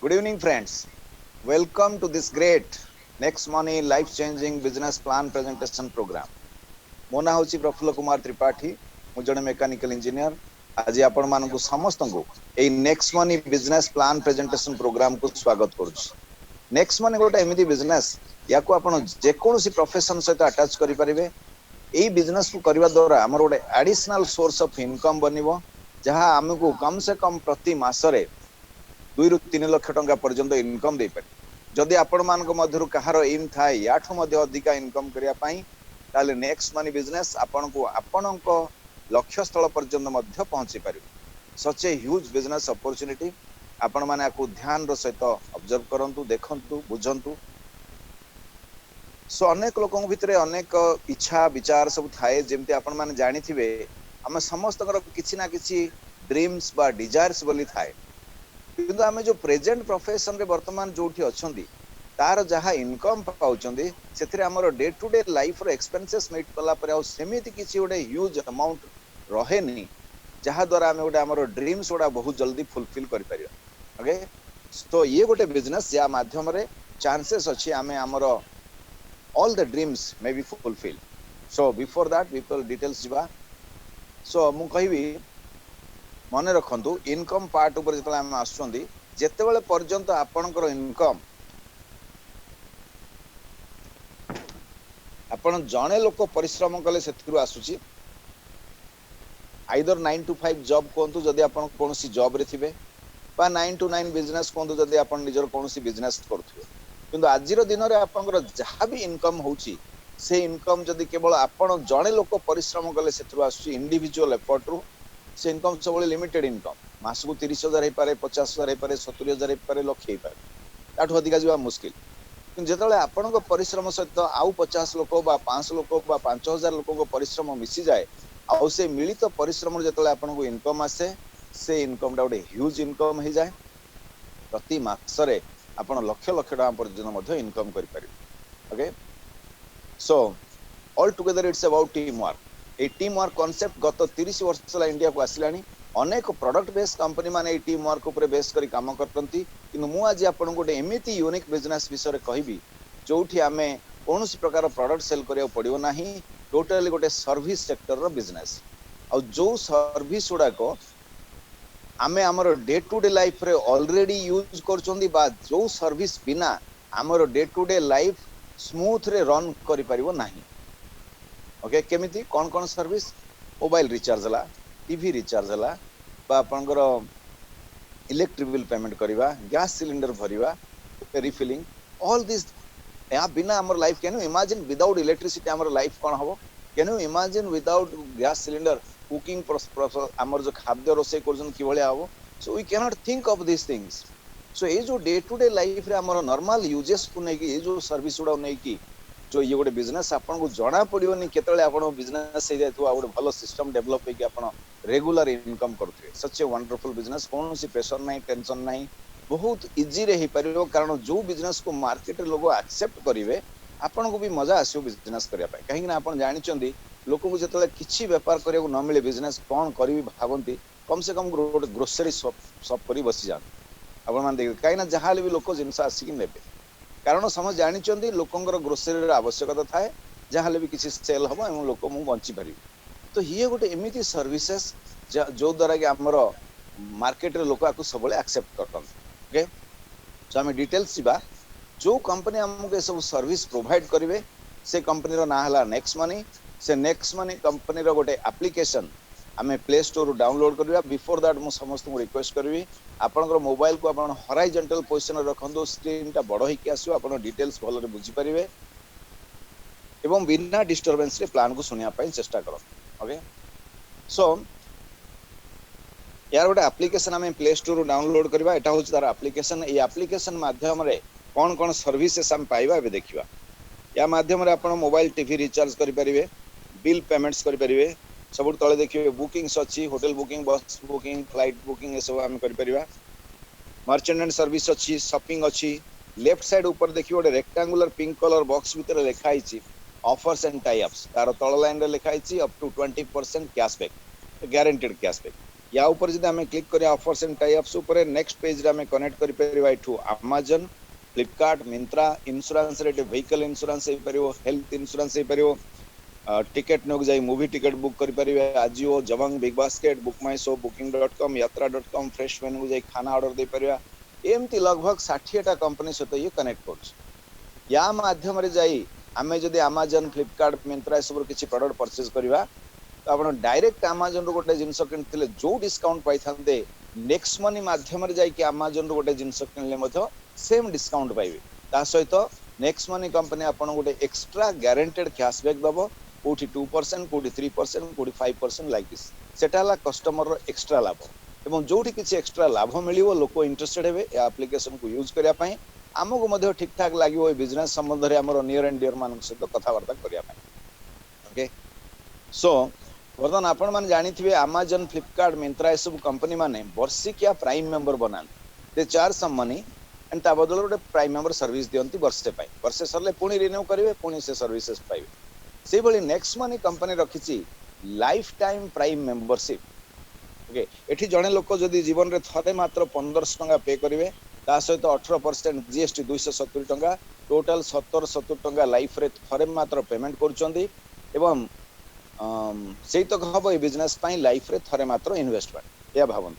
Good evening, friends. Welcome to this great Next Money Life Changing Business Plan Presentation Program. ମୋ ନାଁ ହେଉଛି ପ୍ରଫୁଲ୍ଲ କୁମାର ତ୍ରିପାଠୀ। ମୁଁ ଜଣେ ମେକାନିକାଲ ଇଞ୍ଜିନିୟର। ଆଜି ଆପଣମାନଙ୍କୁ ସମସ୍ତଙ୍କୁ ଏଇ next money business plan presentation ପ୍ରୋଗ୍ରାମକୁ ସ୍ୱାଗତ କରୁଛି। ନେକ୍ସଟ ମନି ଗୋଟେ ଏମିତି ବିଜନେସ୍, ୟାକୁ ଆପଣ ଯେକୌଣସି ପ୍ରଫେସନ ସହିତ ଆଟାଚ କରିପାରିବେ। ଏଇ ବିଜନେସକୁ କରିବା ଦ୍ୱାରା ଆମର ଗୋଟେ ଆଡିସନାଲ ସୋର୍ସ ଅଫ ଇନକମ୍ ବନିବ, ଯାହା ଆମକୁ କମ୍ ସେ କମ୍ ପ୍ରତି ମାସରେ 2 ରୁ 3 ଲକ୍ଷ ଟଙ୍କା ପର୍ଯ୍ୟନ୍ତ ଇନକମ୍ ଦେଇପାରେ। ଯଦି ଆପଣମାନଙ୍କ ମଧ୍ୟରୁ କାହାର ଏମ୍ ଥାଏ ୟାଠୁ ମଧ୍ୟ ଅଧିକା ଇନକମ୍ କରିବା ପାଇଁ, ତାହେଲେ ନେକ୍ସଟ ମନି ବିଜନେସ୍ ଆପଣଙ୍କୁ ଆପଣଙ୍କ ଲକ୍ଷ୍ୟସ୍ଥଳ ପର୍ଯ୍ୟନ୍ତ ମଧ୍ୟ ପହଞ୍ଚି ପାରିବ। ସଚ୍ ଏ ହ୍ୟୁଜ୍ ବିଜନେସ୍ ଅପରଚ୍ୟୁନିଟି। ଆପଣମାନେ ୟାକୁ ଧ୍ୟାନର ସହିତ ଅବଜର୍ଭ କରନ୍ତୁ, ଦେଖନ୍ତୁ, ବୁଝନ୍ତୁ। ସୋ ଅନେକ ଲୋକଙ୍କ ଭିତରେ ଅନେକ ଇଚ୍ଛା ବିଚାର ସବୁ ଥାଏ। ଯେମିତି ଆପଣମାନେ ଜାଣିଥିବେ, ଆମେ ସମସ୍ତଙ୍କର କିଛି ନା କିଛି ଡ୍ରିମ୍ସ ବା ଡିଜାୟାର୍ସ ବୋଲି ଥାଏ। କିନ୍ତୁ ଆମେ ଯୋଉ ପ୍ରେଜେଣ୍ଟ ପ୍ରଫେସନରେ ବର୍ତ୍ତମାନ ଯୋଉଠି ଅଛନ୍ତି, ତାର ଯାହା ଇନକମ୍ ପାଉଛନ୍ତି, ସେଥିରେ ଆମର ଡେ ଟୁ ଡେ ଲାଇଫର ଏକ୍ସପେନ୍ସେସ୍ ମିଟ୍ କଲା ପରେ ଆଉ ସେମିତି କିଛି ଗୋଟେ ହ୍ୟୁଜ୍ ଆମାଉଣ୍ଟ ରହେନି, ଯାହା ଦ୍ୱାରା ଆମେ ଗୋଟେ ଆମର ଡ୍ରିମ୍ସ ଗୁଡ଼ା ବହୁତ ଜଲ୍ଦି ଫୁଲଫିଲ୍ କରିପାରିବା। ଓକେ, ତ ଇଏ ଗୋଟେ ବିଜନେସ୍ ଯାହା ମାଧ୍ୟମରେ ଚାନ୍ସେସ୍ ଅଛି ଆମେ ଆମର all the dreams may be fulfilled. So before that people details ଯିବା। so ମୁଁ କହିବି, ମନେ ରଖନ୍ତୁ, ଇନକମ୍ ପାର୍ଟ ଉପରେ ଯେତେବେଳେ ଆମେ ଆସୁଛନ୍ତି, ଯେତେବେଳେ ପର୍ଯ୍ୟନ୍ତ ଆପଣଙ୍କର ଇନକମ୍, ଆପଣ ଜଣେ ଲୋକ ପରିଶ୍ରମ କଲେ ସେଥିରୁ ଆସୁଛି। ଆଇଦର 9 to 5 ଜବ୍ କୁହନ୍ତୁ ଯଦି ଆପଣ କୌଣସି ଜବରେ ଥିବେ, ବା 9 to 9 ବିଜନେସ୍ କୁହନ୍ତୁ ଯଦି ଆପଣ ନିଜର କୌଣସି ବିଜନେସ୍ କରୁଥିବେ। କିନ୍ତୁ ଆଜିର ଦିନରେ ଆପଣଙ୍କର ଯାହା ବି ଇନକମ୍ ହଉଛି, ସେ ଇନକମ୍ ଯଦି କେବଳ ଆପଣ ଜଣେ ଲୋକ ପରିଶ୍ରମ କଲେ ସେଥିରୁ ଆସୁଛି, ଇଣ୍ଡିଭିଜୁଆଲ ଏଫର୍ଟରୁ, ସେ ଇନକମ୍ ସବୁବେଳେ ଲିମିଟେଡ ଇନକମ୍। ମାସକୁ 30,000 ହେଇପାରେ, 50,000 ହେଇପାରେ, 70,000 ହେଇପାରେ, ଲକ୍ଷେ ହେଇପାରେ, ତାଠୁ ଅଧିକା ଯିବା ମୁସ୍କିଲ। କିନ୍ତୁ ଯେତେବେଳେ ଆପଣଙ୍କ ପରିଶ୍ରମ ସହିତ ଆଉ 50 ଲୋକ ବା 500 ଲୋକ ବା 5,000 ଲୋକଙ୍କ ପରିଶ୍ରମ ମିଶିଯାଏ, ଆଉ ସେ ମିଳିତ ପରିଶ୍ରମରୁ ଯେତେବେଳେ ଆପଣଙ୍କୁ ଇନକମ୍ ଆସେ, ସେ ଇନକମ୍ଟା ଗୋଟେ ହ୍ୟୁଜ୍ ଇନକମ୍ ହେଇଯାଏ। ପ୍ରତି ମାସରେ ଆପଣ ଲକ୍ଷ ଲକ୍ଷ ଟଙ୍କା ପର୍ଯ୍ୟନ୍ତ ମଧ୍ୟ ଇନକମ୍ କରିପାରିବେ। Okay, so all together it's about team work. এই টিম ওয়ার্ক কনসেপ্ଟ গত 30 ବର୍ଷ ହେଲା ଇଣ୍ଡିଆକୁ ଆସିଲାଣି। ଅନେକ ପ୍ରଡକ୍ଟ ବେସ୍ କମ୍ପାନୀ ମାନେ ଏଇ ଟିମ୍ ୱାର୍କ ଉପରେ ବେସ୍ କରି କାମ କରନ୍ତି। କିନ୍ତୁ ମୁଁ ଆଜି ଆପଣଙ୍କୁ ଗୋଟେ ଏମିତି ୟୁନିକ୍ ବିଜନେସ୍ ବିଷୟରେ କହିବି, ଯୋଉଠି ଆମେ କୌଣସି ପ୍ରକାର ପ୍ରଡକ୍ଟ ସେଲ୍ କରିବାକୁ ପଡିବ ନାହିଁ। ଟୋଟାଲି ଗୋଟେ ସର୍ଭିସ ସେକ୍ଟରର ବିଜନେସ୍। ଆଉ ଯୋଉ ସର୍ଭିସ ଗୁଡାକ ଆମେ ଆମର ଡେ ଟୁ ଡେ ଲାଇଫରେ ଅଲରେଡି ୟୁଜ୍ କରୁଛନ୍ତି, ବା ଯୋଉ ସର୍ଭିସ ବିନା ଆମର ଡେ ଟୁ ଡେ ଲାଇଫ ସ୍ମୁଥରେ ରନ୍ କରିପାରିବ ନାହିଁ। ଓକେ, କେମିତି କଣ କଣ ସର୍ଭିସ? ମୋବାଇଲ ରିଚାର୍ଜ ହେଲା, ଟିଭି ରିଚାର୍ଜ ହେଲା, ବା ଆପଣଙ୍କର ଇଲେକ୍ଟ୍ରିକ ବିଲ୍ ପେମେଣ୍ଟ କରିବା, ଗ୍ୟାସ୍ ସିଲିଣ୍ଡର ଭରିବା, ରିଫିଲିଂ, ଅଲ୍ ଦିସ୍। ଏହା ବିନା ଆମର life, can you imagine without electricity ଆମର ଲାଇଫ କଣ ହବ? Can you imagine without gas cylinder cooking, ଆମର ଯୋଉ ଖାଦ୍ୟ ରୋଷେଇ କରୁଛନ୍ତି କିଭଳିଆ ହବ? So we cannot think of this things. So ଏଇ ଯୋଉ ଡେ ଟୁ ଡେ ଲାଇଫରେ ଆମର ନର୍ମାଲ ୟୁଜେସକୁ ନେଇକି, ଏଇ ଯୋଉ ସର୍ଭିସ ଗୁଡାକୁ ନେଇକି ଯୋଉ ଇଏ ଗୋଟେ ବିଜନେସ୍, ଆପଣଙ୍କୁ ଜଣା ପଡିବନି କେତେବେଳେ ଆପଣଙ୍କ ବିଜନେସ୍ ହେଇଯାଇଥିବ, ଆଉ ଗୋଟେ ଭଲ ସିଷ୍ଟମ ଡେଭଲପ ହେଇକି ଆପଣ ରେଗୁଲାର ଇନକମ୍ କରୁଥିବେ। ସଚ୍ ଏ ୱଣ୍ଡରଫୁଲ ବିଜନେସ୍। କୌଣସି ପ୍ରେସର ନାହିଁ, ଟେନସନ ନାହିଁ, ବହୁତ ଇଜିରେ ହେଇପାରିବ। କାରଣ ଯୋଉ ବିଜନେସକୁ ମାର୍କେଟରେ ଲୋକ ଆକ୍ସେପ୍ଟ କରିବେ, ଆପଣଙ୍କୁ ବି ମଜା ଆସିବ ବିଜନେସ୍ କରିବା ପାଇଁ। କାହିଁକି ନା ଆପଣ ଜାଣିଛନ୍ତି, ଲୋକଙ୍କୁ ଯେତେବେଳେ କିଛି ବେପାର କରିବାକୁ ନ ମିଳେ, ବିଜନେସ୍ କଣ କରିବି ଭାବନ୍ତି, କମ ସେ କମ ଗୋଟେ ଗ୍ରୋସରୀ ସପ୍ କରି ବସିଯାଆନ୍ତି। ଆପଣମାନେ ଦେଖିବେ, କାହିଁକି ନା ଯାହା ହେଲେ ବି ଲୋକ ଜିନିଷ ଆସିକି ନେବେ। କାରଣ ସମସ୍ତେ ଜାଣିଛନ୍ତି ଲୋକଙ୍କର ଗ୍ରୋସରୀର ଆବଶ୍ୟକତା ଥାଏ, ଯାହାହେଲେ ବି କିଛି ସେଲ୍ ହବ ଏବଂ ଲୋକ ମୁଁ ବଞ୍ଚିପାରିବି। ତ ଇଏ ଗୋଟେ ଏମିତି ସର୍ଭିସେସ୍ ଯୋଉ ଦ୍ୱାରା କି ଆମର ମାର୍କେଟରେ ଲୋକ ଆକୁ ସବୁବେଳେ ଆକ୍ସେପ୍ଟ କରନ୍ତି। ଓକେ, ସୋ ଆମେ ଡିଟେଲ୍ସ ଯିବା। ଯୋଉ କମ୍ପାନୀ ଆମକୁ ଏସବୁ ସର୍ଭିସ ପ୍ରୋଭାଇଡ କରିବେ, ସେ କମ୍ପାନୀର ନାଁ ହେଲା ନେକ୍ସଟ ମନି। ସେ ନେକ୍ସଟ ମନି କମ୍ପାନୀର ଗୋଟେ ଆପ୍ଲିକେସନ ଆମେ ପ୍ଲେ ଷ୍ଟୋରରୁ ଡାଉନଲୋଡ କରିବା। ବିଫୋର ଦ୍ୟାଟ୍ ମୁଁ ସମସ୍ତଙ୍କୁ ରିକ୍ୱେଷ୍ଟ କରିବି, ଆପଣଙ୍କର ମୋବାଇଲକୁ ଆପଣ ହରାଇଜଣ୍ଟାଲ ପୋଜିସନରେ ରଖନ୍ତୁ। ସ୍କ୍ରିନଟା ବଡ ହେଇକି ଆସିବ, ଆପଣ ଡିଟେଲ୍ସ ଭଲରେ ବୁଝିପାରିବେ ଏବଂ ବିନା ଡିଷ୍ଟରବେନ୍ସରେ ପ୍ଲାନକୁ ଶୁଣିବା ପାଇଁ ଚେଷ୍ଟା କରନ୍ତୁ। ଓକେ, ସୋ यार गोटे आप्लिकेसन आम प्ले स्टोर डाउनलोड करवा। एटा हूँ तार आप्लिकेसन। ये आप्लिकेसन माध्यम कौन कौन सर्विसेस आम पाइबा एबे देखिबा। या माध्यम रे आपण मोबाइल टीवी रिचार्ज करि परिबे, बिल पेमेंट्स करि परिबे। सब तले देखिए बुकिंग्स अच्छी, होटल बुकिंग, बस बुकिंग, फ्लाइट बुकिंग, ये सब आम करि परिबा। मर्चेंट सर्विस अच्छी, शॉपिंग अच्छी। लेफ्ट साइड ऊपर देखिए गोटे रेक्टेंगुलर पिंक कलर बॉक्स भीतर लिखा है ऑफर्स एंड टाई अप्स। तार तल लाइन रे लिखा है up to 20% cashback, guaranteed cashback. या ऊपर जदि आम क्लिक करिया ऑफर्स एंड टाई अप्स ऊपर नेक्स्ट पेज रे आम कनेक्ट करि परिबा एठू अमेजन फ्लिपकार्ट मिंत्रा इंश्योरेंस रे व्हीकल इंश्योरेंस हे परिबो हेल्थ इंश्योरेंस हे परिबो टिकेट नोक जाई मूवी टिकेट बुक करि परिबे AJIO Jabong big basket book my show बुकिंग.com यात्रा.com फ्रेश मेनू जाई खाना ऑर्डर दे परिबा एमती लगभग 60 टा कंपनी सहित ये कनेक्ट कर या माध्यम रे जाई आमे जदि अमेजन फ्लिपकार्ट मिंत्रा सब किसी प्रोडक्ट परचेज करवा तो आप डायरेक्ट अमेजन रो गोटे जिनस किनथिले जो डिस्काउंट पाई थांते नेक्स्ट मनी माध्यम रे जाई कि अमेजन रो गोटे जिनस किनले मथो सेम डिस्काउंट पाइबे ता सहित नेक्स्ट मनी कंपनी आपन गोटे एक्स्ट्रा गारंटेड कैशबैक दबो कोठी 2% कोठी 3% कोठी 5% लाइक दिस सेटा ला कस्टमर रो एक्स्ट्रा लाभ एवं जोठी किसी एक्स्ट्रा लाभ मिलिवो लोक इंटरेस्टेड हेबे ए एप्लीकेशन को यूज करिया पई हमको मध्य ठीक ठाक लागिवो बिजनेस संबंध रे हमर नियर एंड डियर मान सहित कथा वार्ता करिया पई ओके सो वर्तमान आपण माने जानिथिबे अमेजन फ्लिपकार्ट मिंत्रा ए सब कंपनी माने वर्षिकिया प्राइम मेंबर बनान दे चार्ज सम मनी एंड ता बदल गोटे प्राइम मेंबर सर्विस दियंती वर्षे पाई वर्षे सरले पुणी रिन्यू करिवे पुणी से सर्विसेज पाइबे से भली नेक्स्ट मनी कंपनी रखिछि lifetime prime membership okay एठी जणे लोक जदी जीवन रे थरे मात्र 1500 टका पे करिवे ता सहित 18% जीएसटी 270 टका टोटल 70 टका लाइफ रे थरे मात्र पेमेंट करचंदी एवं सेही तो हबो ए बिजनेस पाई लाइफ रे थरे मात्र इन्वेस्टमेंट या भावन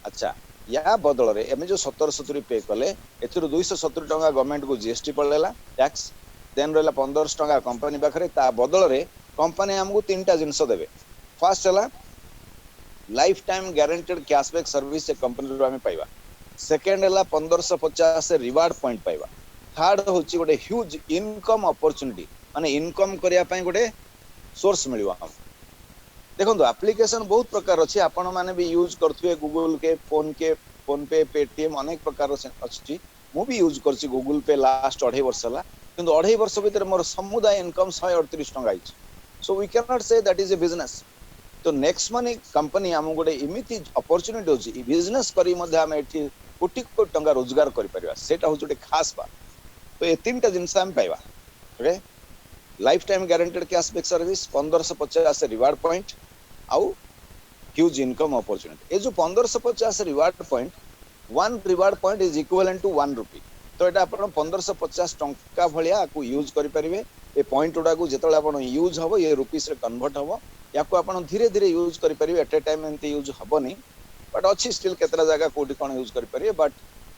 अच्छा या बदल रे एमे जो 70 पे कले एथिरो 270 टका गवर्नमेंट को जीएसटी पड़लेला टैक्स देन रहला 1500 टका कंपनी पाखरे ता बदल रे कंपनी हमको तीनटा जिंस देबे फर्स्ट हला life time guaranteed cashback service से कंपनी रो हमें पाइबा सेकंड हला 1550 से रिवार्ड पॉइंट पाइबा थर्ड होची गोटे ह्यूज इनकम अपॉर्चुनिटी माने इनकम करिया पई गोटे सोर्स मिलवा हम देखो एप्लीकेशन बहुत प्रकार अच्छे आपण माने भी यूज करथुए गूगल के फोन पे पेटीएम अनेक प्रकार अछि मु भी यूज करछि गूगल पे लास्ट 2.5 वर्ष हला किंतु 2.5 वर्ष भीतर मोर समुदाय इनकम 138 टका आइछ so we cannot say that is a business तो नेक्स्ट मनी कंपनी हम गोटे इमिति अपॉर्चुनिटी होछि बिजनेस करी मध्ये हम एठी कोटी कोटी टका रोजगार करि परिबा सेटा होछि गोटे खास बात तो ए तीनटा जिंस हम पाइबा okay lifetime guaranteed cashback service 1550 reward point आउ ह्यूज इनकम अपॉर्चुनिटी ए जो 1550 reward point one reward point is equivalent to 1 rupee तो एटा आपण 1550 टंका भलिया को यूज करि परिबे ए पॉइंट उडा को जेतले आपण यूज हबो ये रुपीस रे कन्वर्ट हबो या को आपण धीरे धीरे यूज करि परिबे एट ए टाइम एंती यूज हबो नै बट अच्छी स्टिल केतरा जगह कोठी कोन यूज करि परिबे बट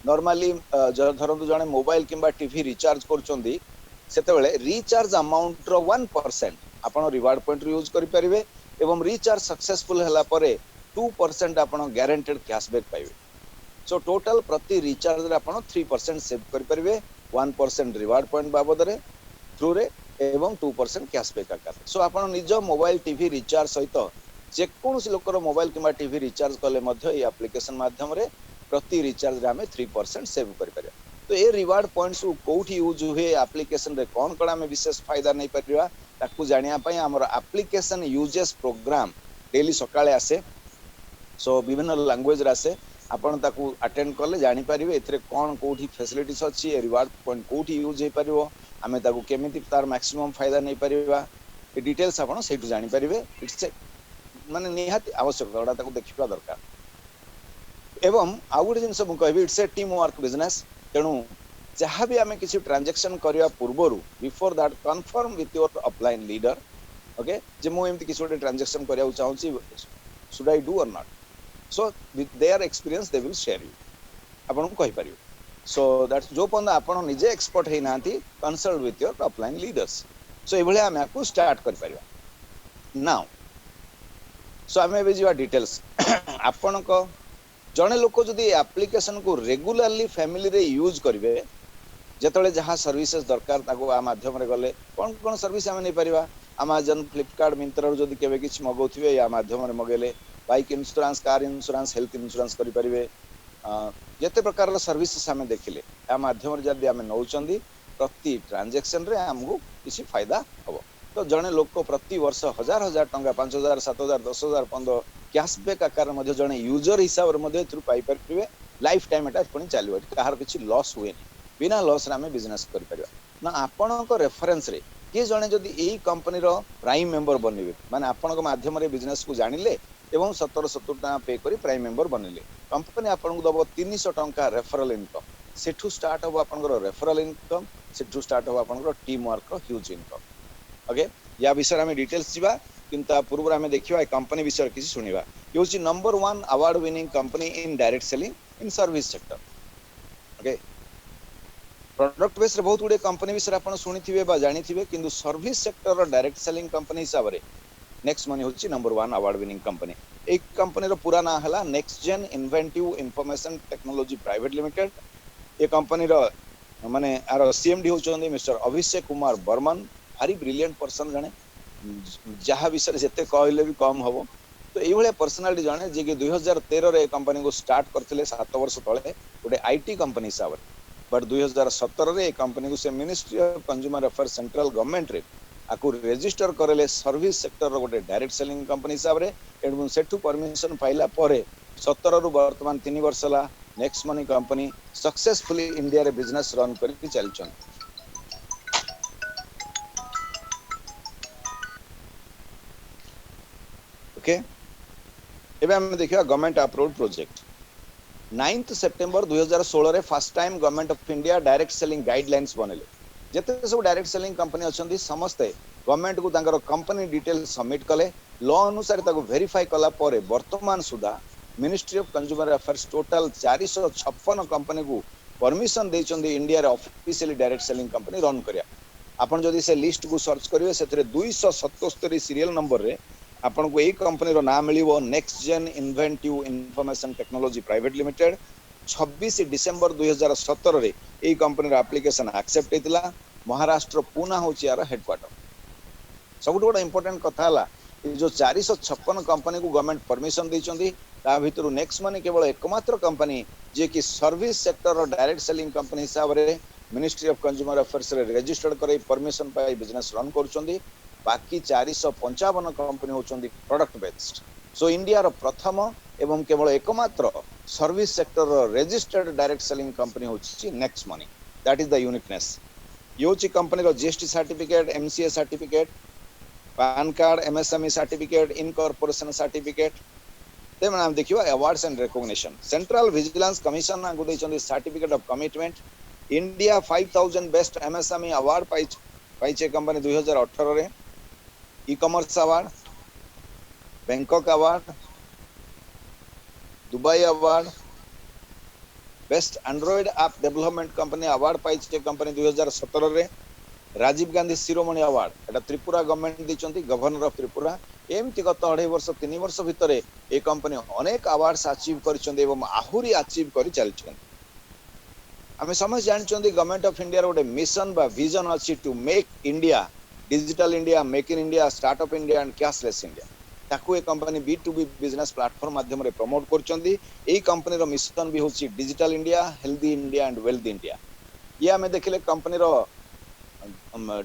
नॉर्मली धरंतु जने मोबाइल किंबा टीवी रिचार्ज करचोंदी सेतेबेले रिचार्ज अमाउंट रो 1% आपण रिवार्ड पॉइंट यूज करि परिबे एवं रिचार्ज सक्सेसफुल हला परे 2% आपण गारंटेड कैशबैक पाइबे सो टोटल प्रति रिचार्ज रे आपण 3% सेव करि परिबे 1% रिवार्ड पॉइंट बाबद रे थ्रू रे एवं 2% कैशबैक आकार सो आपण निज मोबाइल टीवी रिचार्ज सहित जे कोनोसी लोकर मोबाइल किंबा टीवी रिचार्ज कले मध्य ए एप्लीकेशन माध्यम रे प्रति रिचार्ज रे हमें 3% सेव करि परिबे तो ए रिवार्ड पॉइंट्स कोठी यूज हुए एप्लीकेशन रे कोन कोन हमें विशेष फायदा नै परिबा ताकू जानिया पई हमर एप्लीकेशन यूजेस प्रोग्राम डेली सकाळे आसे सो विभिन्न लैंग्वेज रे आसे आपण ताकू अटेंड करले जानि परिबे एथरे कोन कोठी फैसिलिटीज अछि ए रिवार्ड पॉइंट कोठी यूज हे परिबो हमें ताकू केमिति तार मैक्सिमम फायदा नै परिबा ए डिटेल्स आपण सेटु जानि परिबे इट्स माने निहाती आवश्यक ओडा ताकू देखिबा दरकार एवं आ गुटे जिंस मु कहबी it's a team work business तेणु जहाँ भी आम किसी ट्रांजेक्शन करने पूर्वर before that confirm with your upline leader okay जे मु एमती किसी गोटे ट्रांजेक्शन करने चाहूँगी should I do or not so with their experience they will share you आपन को कहि परियो सो दैट्स जो पन आपन निजे एक्सपर्ट है नांती consult with your upline leaders so ए भले आम को स्टार्ट कर परिबा नाउ सो आम ए जीवा डिटेल्स आपन को जने लोक जदि एप्लीकेशन को रेगुलरली फैमिली रे यूज करिवे जेतले जहाँ सर्विसेज दरकार ताको आ माध्यम रे गले कोन कोन सर्विस आमे नै परिबा अमेजन फ्लिपकार्ट मिंत्रा जदि केबे किछ मगौथिबे या माध्यम रे मगेले bike insurance car insurance health insurance करि परिबे जेते प्रकार सर्विसेस आमे देखिले आ माध्यम रे जदि आमे नौचंदी प्रति ट्रांजैक्शन रे हमहु किछि फायदा हबो तो जने लोक प्रति वर्ष 1000 टंका 5000 7000 10000 15 कैशबैक आकार मध्ये जने यूजर हिसाब रे मध्ये थ्रू पाई परबे लाइफ टाइम एटा पुणी चलिबो कहार किछि लॉस हुए नहीं बिना लॉस रे हमें बिजनेस करि परबा ना आपन को रेफरेंस रे के जने जदी एही कंपनी रो प्राइम मेंबर बनिबे माने आपन को माध्यम रे बिजनेस को जानिले एवं 1770 टका पे करी प्राइम मेंबर बनिले कंपनी आपनको दबो 300 टका रेफरल इनकम सेठू स्टार्ट हो आपनकर रेफरल इनकम सेठू स्टार्ट हो आपनकर टीम वर्क रो ह्यूज इनकम ओके या विषय में डिटेल्स जीवा किंतु पूर्व आम देखा कंपनी विषय किसी शुणा ये हूँ number 1 award winning company in direct selling in service sector okay product base रे बहुत गुडे कंपनी विषय आप शुणी जानी किंतु service sector direct selling company हिसाब से नेक्स्ट मनी हूँ नंबर 1 अवार्ड विनिंग कंपनी ए कंपनी रो पूरा ना है next gen inventive information technology private limited ये कंपनी रो माने आर सीएमडी होचोंदी मिस्टर अभिषेक कुमार बर्मन भारी ब्रिलियंट पर्सन जने जहाँ विषय जिते कहले भी कम हम तो ये पर्सनालीटी जड़े जी कि 2013 रे कंपनी को स्टार्ट करते 7 वर्ष तले गोटे आईटी कंपनी हिसाब से बट 2017 रे कंपनी को से ministry of consumer affairs central government रे आकु रजिस्टर करले सर्विस सेक्टर गोटे डायरेक्ट सेलिंग कंपनी हिसाब से सेठू परमिशन पाइला 17 रु वर्तमान 3 वर्ष है next money company successfully India रे बिजनेस रन करके चलछन ओके एबे हम देखिया गवर्नमेंट अप्रूव्ड प्रोजेक्ट 9 सेप्टेम्बर 2016 रे first time government of India direct selling guidelines बनेले जते सब डायरेक्ट सेलिंग कंपनी अछंती समस्त गवर्नमेंट को तांकर कंपनी डिटेल सबमिट कले लॉ अनुसार ताको वेरीफाई कला परे वर्तमान सुधा ministry of consumer affairs total 456 company को परमिशन देचंदी इंडिया रे officially direct selling company run करिया आपण जदी से लिस्ट को सर्च करिवे सेतरे 277 सीरियल नंबर रे आपन को एक कंपनी रो नाम मिलिवो next gen inventive information technology private limited 26 December 2017 रे ए कंपनी रो एप्लीकेशन एक्सेप्ट हेतिला महाराष्ट्र पुना होची यार हेडक्वार्टर सबुठ बड़ा इंपोर्टेंट कथा हला जो 456 कंपनी को गवर्नमेंट परमिशन देचंदी ता भितरु नेक्स्ट मनी केवल एकमात्र कंपनी जे कि सर्विस सेक्टर रो डायरेक्ट सेलिंग कंपनी हिसाब रे मिनिस्ट्री ऑफ कंज्यूमर अफेयर्स रे रजिस्टर्ड करे परमिशन पाई बिजनेस रन करूचंदी बाकी 455 कंपनी होचंदी प्रोडक्ट बेस्ड सो इंडिया रो प्रथम एवं केवल एकमात्र सर्विस सेक्टर रो रजिस्टर्ड डायरेक्ट सेलिंग कंपनी होची next money that is the uniqueness योची कंपनी रो GST certificate MCA certificate PAN card MSME certificate incorporation certificate तेम नाम देखियो awards and recognition central vigilance commission ना गुदै चंदी certificate of commitment India 5000 best MSME award पाइचे कंपनी 2018 रे ecommerce award Bangkok award Dubai award best android app development company award पाइचे company 2017 रे राजीव गांधी शिरोमणि अवार्ड एटा त्रिपुरा गवर्नमेंट दिचंती गवर्नर ऑफ त्रिपुरा एमती गत 2.5 वर्ष 3 वर्ष भितर ए कंपनी अनेक अवार्ड्स अचीव करिसंदी एवं आहुरी अचीव करि चलछन हमें समझ जानछंदी गवर्नमेंट ऑफ इंडिया गोटे मिशन बा विजन अछि to make India digital India make in India startup India and cashless India ताकू ए कंपनी B2B बिजनेस प्लेटफॉर्म माध्यम रे प्रमोट करछंदी ए कंपनी रो मिशन भी होछि digital India healthy India and wealth India ये हमें देखले कंपनी रो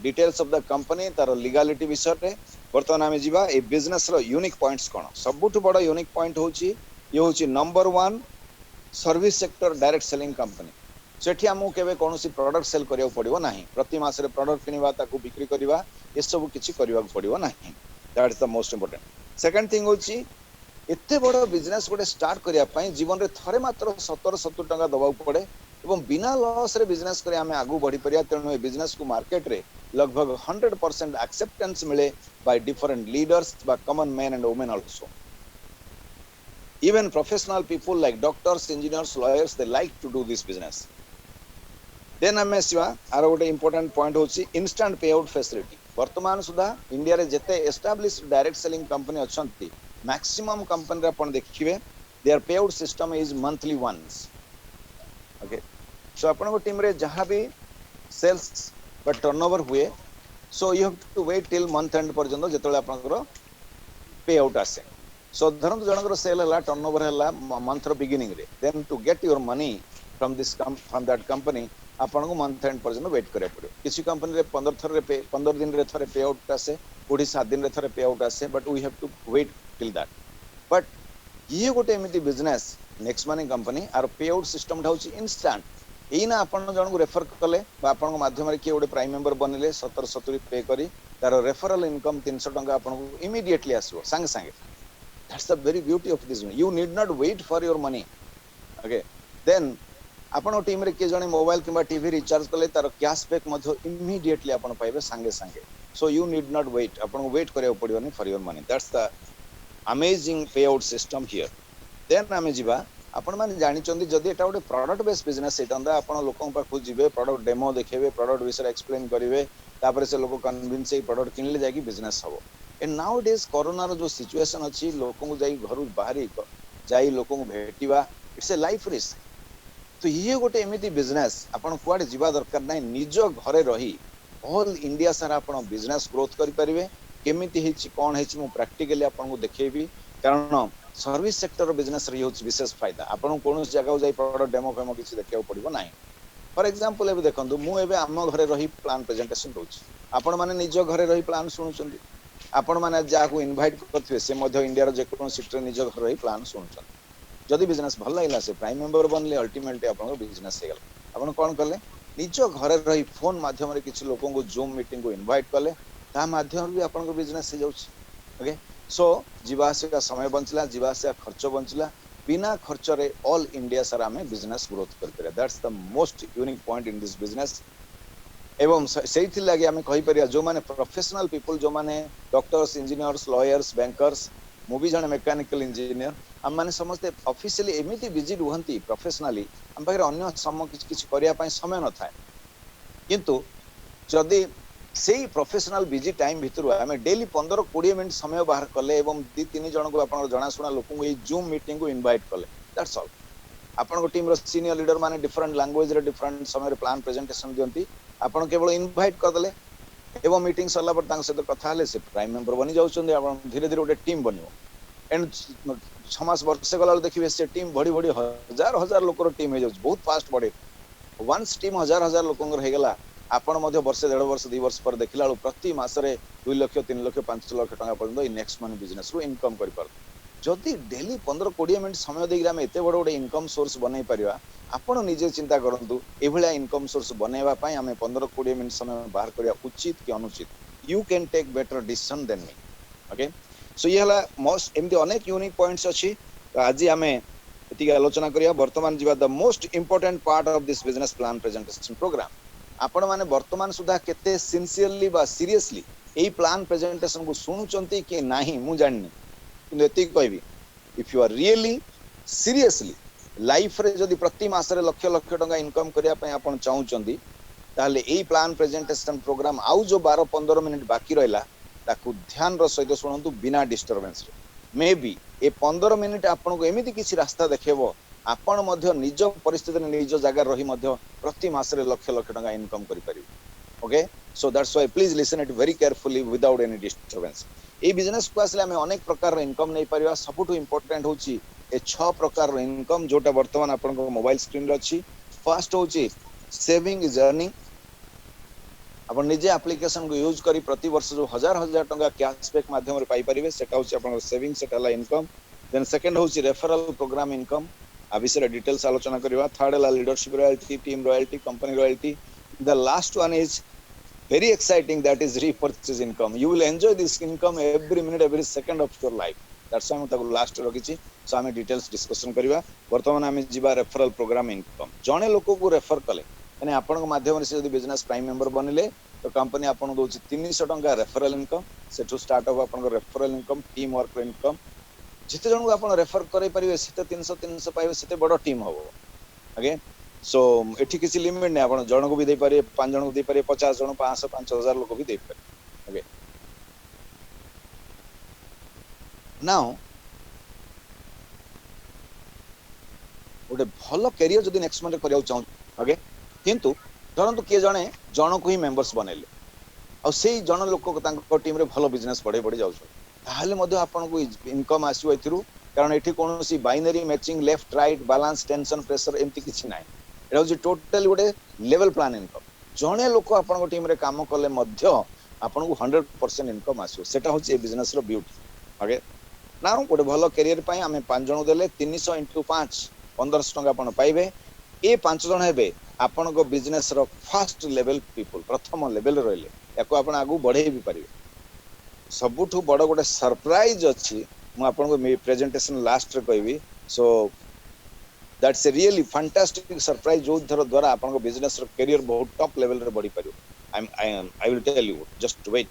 डिटेल्स ऑफ द कंपनी तार लीगलिटी विषय रे वर्तमान आमे जीवा ए बिजनेस रो यूनिक पॉइंट्स कोन सबुठ बड़ा यूनिक पॉइंट होछि ये होछि number 1 service sector direct selling company सेठी हमू केबे कोनोसी प्रोडक्ट सेल करियो पड़िबो नाही प्रति मास रे प्रोडक्ट किनिबा ताकू बिक्री करबा ए सब किछि करबा पड़िबो नाही that is the most important second thing होछि एते बड़ बिजनेस गोटे स्टार्ट करिया पई जीवन रे थरे मात्र 70 टका दबाउ पड़े एवं बिना लॉस रे बिजनेस करे हमें आगु बढ़ी परिया तेणु ए बिजनेस को मार्केट रे लगभग 100% एक्सेप्टेंस मिले बाय डिफरेंट लीडर्स बा common man and women also even professional people like doctors engineers lawyers they like to do this business then हमें सिवा आरो गोटे इंपोर्टेंट पॉइंट होची इंस्टेंट पे आउट फैसिलिटी वर्तमान सुधा इंडिया रे जते एस्टैब्लिश्ड डायरेक्ट सेलिंग कंपनी अछंती मैक्सिमम कंपनी रे अपन देखिबे their payout system is monthly once okay so अपन को टीम रे जहां भी सेल्स बा टर्नओवर हुए so you have to wait till month end पर्यंत जेतले अपन को पे आउट आसे सो धरन जनकर सेल हला टर्नओवर हला मंथ रो बिगिनिंग रे then to get your money from that company आपन को मंथ एंड पर्यंत वेट करे पड़ो किसी कंपनी रे 15 दिन रे थरे पे आउट आसे कोडी 7 दिन रे थरे पे आउट आसे but we have to wait till that but ये गोटे एमिति बिजनेस नेक्स्ट मनी कंपनी आर पे आउट सिस्टम ढाउची इंस्टेंट एना आपन जन को रेफर कले बा आपन को माध्यम रे के गोटे प्राइम मेंबर बनिले 70 पे करी तार रेफरल इनकम 300 टका आपन को इमीडिएटली आसो संग संगे That's the very beauty of this. You need not wait for your money. Okay. Then आपण टीम रे के जने मोबाइल किंबा टीवी रिचार्ज कले तार कैशबैक मध्य इमीडिएटली आपण पाइबे संगे संगे. So you need not wait. आपण वेट करिया पड़ियोनी for your money. That's the amazing payout system here. Then आमे जिबा आपण माने जानि चंदी जदी एटा गोटे प्रोडक्ट बेस्ड बिजनेस एटा आपण लोकन पाखु जिबे प्रोडक्ट डेमो देखेबे प्रोडक्ट विषय एक्सप्लेन करिवे तापरे से लोक कन्विंस ए प्रोडक्ट किनले जाकी बिजनेस हबो. एंड नाउ डेज कोरोना रो जो सिचुएशन अछि लोकन को जाई घर बाहरी जाई लोकन को भेटिबा इट्स ए लाइफ रिस्क. तो ये गोटे एमिति बिजनेस आपण कुआडे जिबा दरकार नै निज घरे रही ऑल इंडिया सारा आपण बिजनेस ग्रोथ करि परिबे. केमिति हेछि कोन हेछि मु प्रैक्टिकली आपण को देखेबी कारण सर्विस सेक्टर बिजनेस रे होछि विशेष फायदा. आपण कोन जगह जाई प्रोडक्ट डेमो फेमो किछि देखियो पड़िबो नाही. फॉर एग्जांपल एबे देखंतु मु एबे आम घरे रही प्लान प्रेजेंटेशन दोछि आपण माने निज घरे रही प्लान सुनुचंदी आपण माने जाकू इनवाइट करथिबे से मध्य इंडिया रो जे कोन सिटी निज घरे रही प्लान सुनुचंदी. जदि बिजनेस भल लागला से प्राइम मेंबर बनले अल्टीमेटली आपण बिजनेस हे गेल. आपण कोन करले निज घरे रही फोन माध्यम रे किछि लोकन को जूम मीटिंग को इनवाइट करले ता माध्यम भी आपण बिजनेस हे जाउछि. ओके सो जीवासे का समय बंचला जीवासे खर्च बंचला बिना खर्च रे ऑल इंडिया सारा में बिजनेस ग्रोथ कर परिया. That's the most unique point in this business. एवं सेहिथि लागि आमे कहि परिया जो माने प्रोफेशनल पीपल जो माने डॉक्टर्स इंजीनियर्स लॉयर्स बैंकर्स मु भी जने मैकेनिकल इंजीनियर हम माने समस्त ऑफिशियली एमिति बिजी रुहंती प्रोफेशनली हम पाखरे अन्य सम किछ करिया पय समय न थाए. किंतु जदि सेही प्रोफेशनल बिजी टाइम भितर आमे डेली 15-20 मिनिट समय बाहर कले एवं 2-3 जन को आपण जणा सुना लोक को ए जूम मीटिंग को इनवाइट कले दैट्स ऑल. आपण को टीम रो सीनियर लीडर माने डिफरेंट लैंग्वेज रे डिफरेंट समय रे प्लान प्रेजेंटेशन दियंती आपण केवल इनवाइट कर देले एवं मीटिंग सरला पर तांग सहित कथा हले से प्राइम मेंबर बनी जाउछन. आपण धीरे धीरे गोटे टीम बनियो एंड 6 मास वर्ष गला देखिबे से टीम बड़ी बड़ी हजार हजार लोकर टीम हे जाउछ बहुत फास्ट बढ़े. वंस टीम हजार हजार लोकंगर हे गेला आपण मध्य वर्ष 1.5 वर्ष 2 वर्ष पर देखिला प्रति मास रे 2 लाख 3 लाख 5 लाख टका पर्यंत नेक्स्ट मनी बिजनेस रो इनकम करि पार. जदि डेली 15-20 मिनिट समय देगी आम एत बड़ गोटे इनकम सोर्स बनई पारिबा आपण निजे चिंता करंतु एभलिया इनकम सोर्स बनैबा पई आम 15-20 मिनिट समय बाहर करिया उचित कि अनुचित. You can take better decision than me. Okay so ये हला मोस्ट एमती अनेक यूनिक पॉइंट्स अछि. आज आम एति आलोचना करिया वर्तमान जीवा the most important part of this business plan presentation programme. आपण माने वर्तमान सुधा केते सिंसियरली बा सीरियसली एई प्लान प्रेजेंटेशन को सुनुचंती कि नाही मु जाननी. किंतु एति कहबी if you are really seriously life रे जदि प्रति मास रे लक्ष लक्ष टका इनकम करिया पय आपण चाहुचंदी ताले एई प्लान प्रेजेंटेशन प्रोग्राम आउ जो 12-15 मिनिट बाकी रहला ताकू ध्यान रो सहित सुनंतु बिना डिस्टरबेंस रे. मे बी ए 15 मिनिट आपण को एमिति किछि रास्ता देखेबो आपण मध्य निज परिस्थिति निज जगह रही मध्य प्रति मास रे लक्ष लक्ष टका इनकम करि परिबे. Okay so that's why please listen it very carefully without any disturbance. ए बिजनेस को आसले हमें अनेक प्रकार रो इनकम नै परिबा. सबुठु इंपोर्टेंट होची ए 6 प्रकार रो इनकम जोटा वर्तमान आपण को मोबाइल स्क्रीन रे अछि. फर्स्ट होची सेविंग इज अर्निंग. आपण निजे एप्लीकेशन को यूज करी प्रति वर्ष जो हजार हजार टका कैशबैक माध्यम रे पाई परिबे सेटा होची आपण सेविंग सेटाला इनकम. देन सेकंड होची रेफरल प्रोग्राम इनकम आ विषय डिटेल्स आलोचना करबा. थर्ड ला leadership royalty team royalty company royalty. The last one is very exciting, that is repurchase income. You will enjoy this income every minute every second of your life. That's why हम last रखी. सो आम details discussion करवा. बर्तमान आम जीवा referral program income. जड़े लोक को रेफर कले यानी आपण माध्यम से जब बिजनेस प्राइम मेंबर बनले तो कंपनी आपन दोछि 300 टंका रेफरल इनकम. सेठू स्टार्ट हो आपन referral income team work income. जिते जन को आपन रेफर करे परिबे सेते 300 पाइबे सेते बड़ टीम होबो. ओके सो एठी किसी लिमिट नै. आपण जण को भी दे पारे 5 जण को दे पारे 50 जण 500 5000 लोक भी दे पारे. ओके नाउ गोटे भल कैरियर जदि नेक्स्ट मंथ करिया चाहू. ओके किंतु धरंतु के जणे जण को ही मेंबर्स बनेले आ सेही जण लोक तांको टीम रे भल बिजनेस बढ़े बढ़े जाउ ताहले मध्ये आपण को इनकम आसीयो एथिरु. कारण एठी कोनोसी binary matching left right balance tension pressure एम्ति किछि नै. एटा होची टोटल गोटे लेवल प्लान इनकम. जणे लोक आपण टीम रे काम कले मध्य आपण को 100% इनकम आसीयो. सेटा होची ए बिजनेस रो ब्यूटी. ओके नाउ गोटे भल कैरियर पई हमें 5 जण देले 300 * 5 1500 टका आपण पाइबे. ए 5 जण हेबे आपण को बिजनेस रो फर्स्ट लेवल पीपल प्रथम लेवल रहले याको आपण आगु बढ़े भी परिबे. सबुठु बड़ गोटे सरप्राइज अछि मु आपनको प्रेजेंटेशन लास्ट रे कहबी so that's a really fantastic surprise जो थर द्वारा आपन बिजनेस रो करियर बहुत टॉप लेवल रे बढ़ी पारियो I will tell you just wait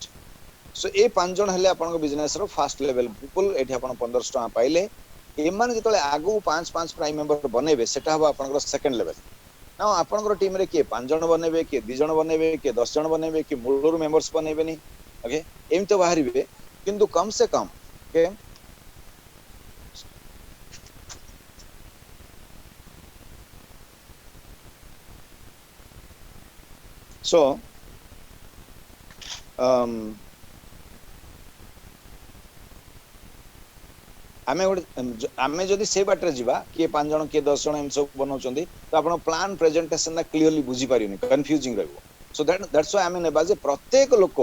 so ए पांच जन हेले आपन बिजनेस रो फर्स्ट लेवल पीपल एठी आपन 1500 टका पाइले एमान जतले आगु 5 प्राइम मेंबर बनेबे सेटा हो आपन सेकंड लेवल ना आपन टीम रे के 5 जन बनेबे के 2 जन बनेबे के 10 जन बनेबे के मूलर मेंबर्स बनेबे नी ओके एम तो बाहरिबे किंतु कम से कम के सो आमे जदि से बाटरे जीवा किए 5 जन किए 10 जन एम सब बनाउचंदी तो आपण प्लान प्रेजेंटेशन ना क्लियरली बुझी पारिनी कंफ्यूजिंग रहबो सो दैट्स व्हाई आमे नेबा जे प्रत्येक लोक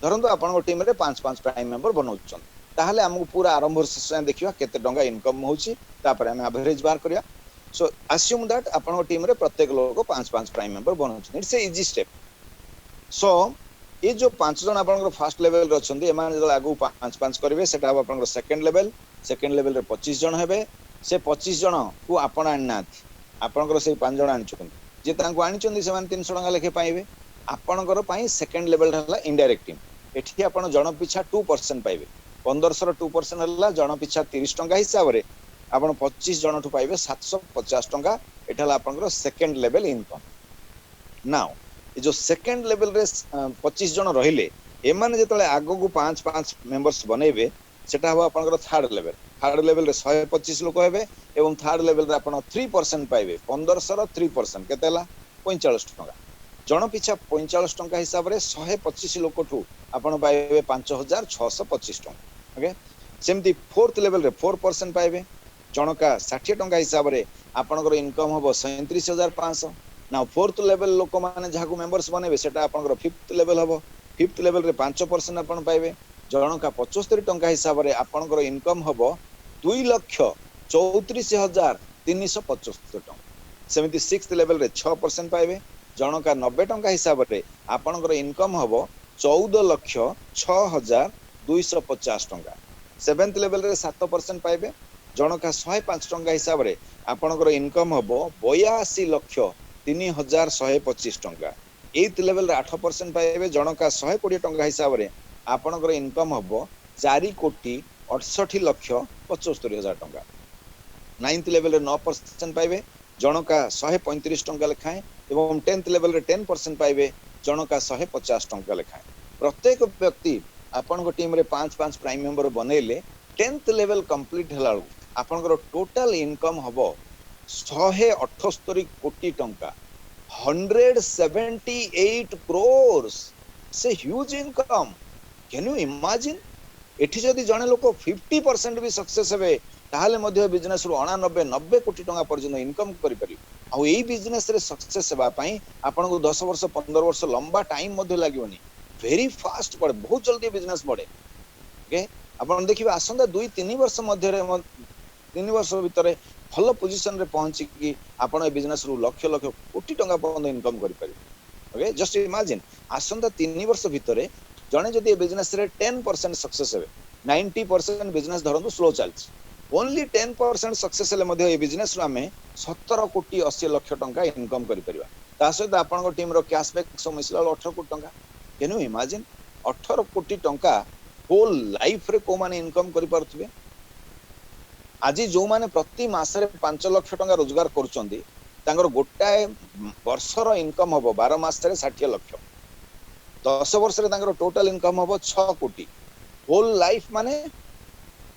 धरंतु आपण टीम रे 5 प्राइम मेंबर बनाउचंदी ताहले हमहु पूरा आरंभ से देखिबा केते टंगा इनकम होउची तापर हम एवरेज बार करिया सो अस्यूम दैट आपण टीम रे प्रत्येक लोक 5 प्राइम मेंबर बनाउचंदी it's a easy step so ये जो 5 जन आपन फर्स्ट लेवल रे अछंदी एमान जदि आगु 5 करिवे सेटा आपन सेकंड लेवल रे 25 जन हेबे से 25 जन को आपन आनना आपन से 5 जन आनिचुन जे तांको आनिचंदी से 300 टका लेखे पाइबे आपन पई सेकंड लेवल हला इनडायरेक्ट टीम एठी आपन जन पिछा 2% पाइबे 1500 रो 2% हला जन पिछा 30 टका हिसाब रे आपन 25 जन ठु पाइबे 750 टका एठला आपन सेकंड लेवल इनकम नाउ ये जो सेकंड लेवल रे 25 जन रहिले एमाने जतले आगो को 5 मेंबर्स बनेबे सेटा हो आपन थर्ड लेवल रे 125 लोक हेबे एवं थर्ड लेवल रे आपन 3% पाइबे 1500 रो 3% केतेला 45 टका जन पिछा 45 टका हिसाब रे 125 लोक ठु आपन पाइबे 5625 टका ओके सेमती फोर्थ लेवल रे 4% पाइबे जनका 60 टका हिसाब रे आपन इनकम होबो 37500 ना फोर्थ लेवल लोक माने जहाको मेंबर्स बनेबे सेटा आपन फिफ्थ लेवल हबो फिफ्थ लेवल रे 5% आपन पाइबे जनका 75 टका हिसाब रे आपन इनकम हबो 2,34,375 टका सेमिति सिक्स्थ लेवल रे 6% पाइबे जनका 90 टका हिसाब रे आपन इनकम हबो 14,06,250 टका सेवेंथ लेवल रे 7% पाइबे जनका 105 टका हिसाब रे आपन इनकम हबो 82,03,125 टका एथ लेवल रे 8% पाइबे जनका 120 टका हिसाब रे आपन इनकम हबो 4,68,75,000 टका नाइन्थ लेवल रे 9% पाइबे जनका 135 टका लेखाए एवं 10th लेवल रे 10% पाइबे जनका 150 टका लेखाए प्रत्येक व्यक्ति आपन टीम रे 5 प्राइम मेंबर बनेले 10th लेवल कंप्लीट हला आपन टोटल इनकम हबो 178 कोटी टंका 178 crores से huge income can you imagine एठी जदि जने लोक 50% भी सक्सेस हेबे ताहाले मध्ये बिजनेस रु 89 90 कोटी टंका पर्यंत इनकम करि पारि आ एई बिजनेस रे सक्सेस हेबा पई आपन को 10 वर्ष 15 वर्ष लंबा टाइम मध्ये लागिवनी वेरी फास्ट पड़े बहुत जल्दी बिजनेस बढ़े ओके आपन देखिबा आसंदा 2-3 वर्ष मध्ये रे 3 वर्ष भीतर भल पोजीशन रे पहुंची कि आपन ए बिजनेस रु लक्ष लक्ष कोटी टंका पर्यंत इनकम करि पारि ओके जस्ट इमेजिन आसंदा 3 वर्ष भीतर जने जदि बिजनेस रे 10% सक्सेस हेबे 90% बिजनेस धरंतु स्लो चलछि ओनली 10% सक्सेस हेले मध्ये ए बिजनेस रो हमें 17 कोटी 80 लाख टंका इनकम करि परिबा ता सहित आपन को टीम रो कैशबैक समस्या 18 कोटी टंका कैन यू इमेजिन 18 कोटी टंका होल लाइफ रे को माने इनकम करि पारथबे आज जो माने प्रति मासरे 5 लाख टंका रोजगार करचंदी तांगर गोटाए वर्षर इनकम हबो 12 मास रे 60 लाख 10 वर्ष रे तांगर टोटल इनकम हबो 6 कोटी होल लाइफ माने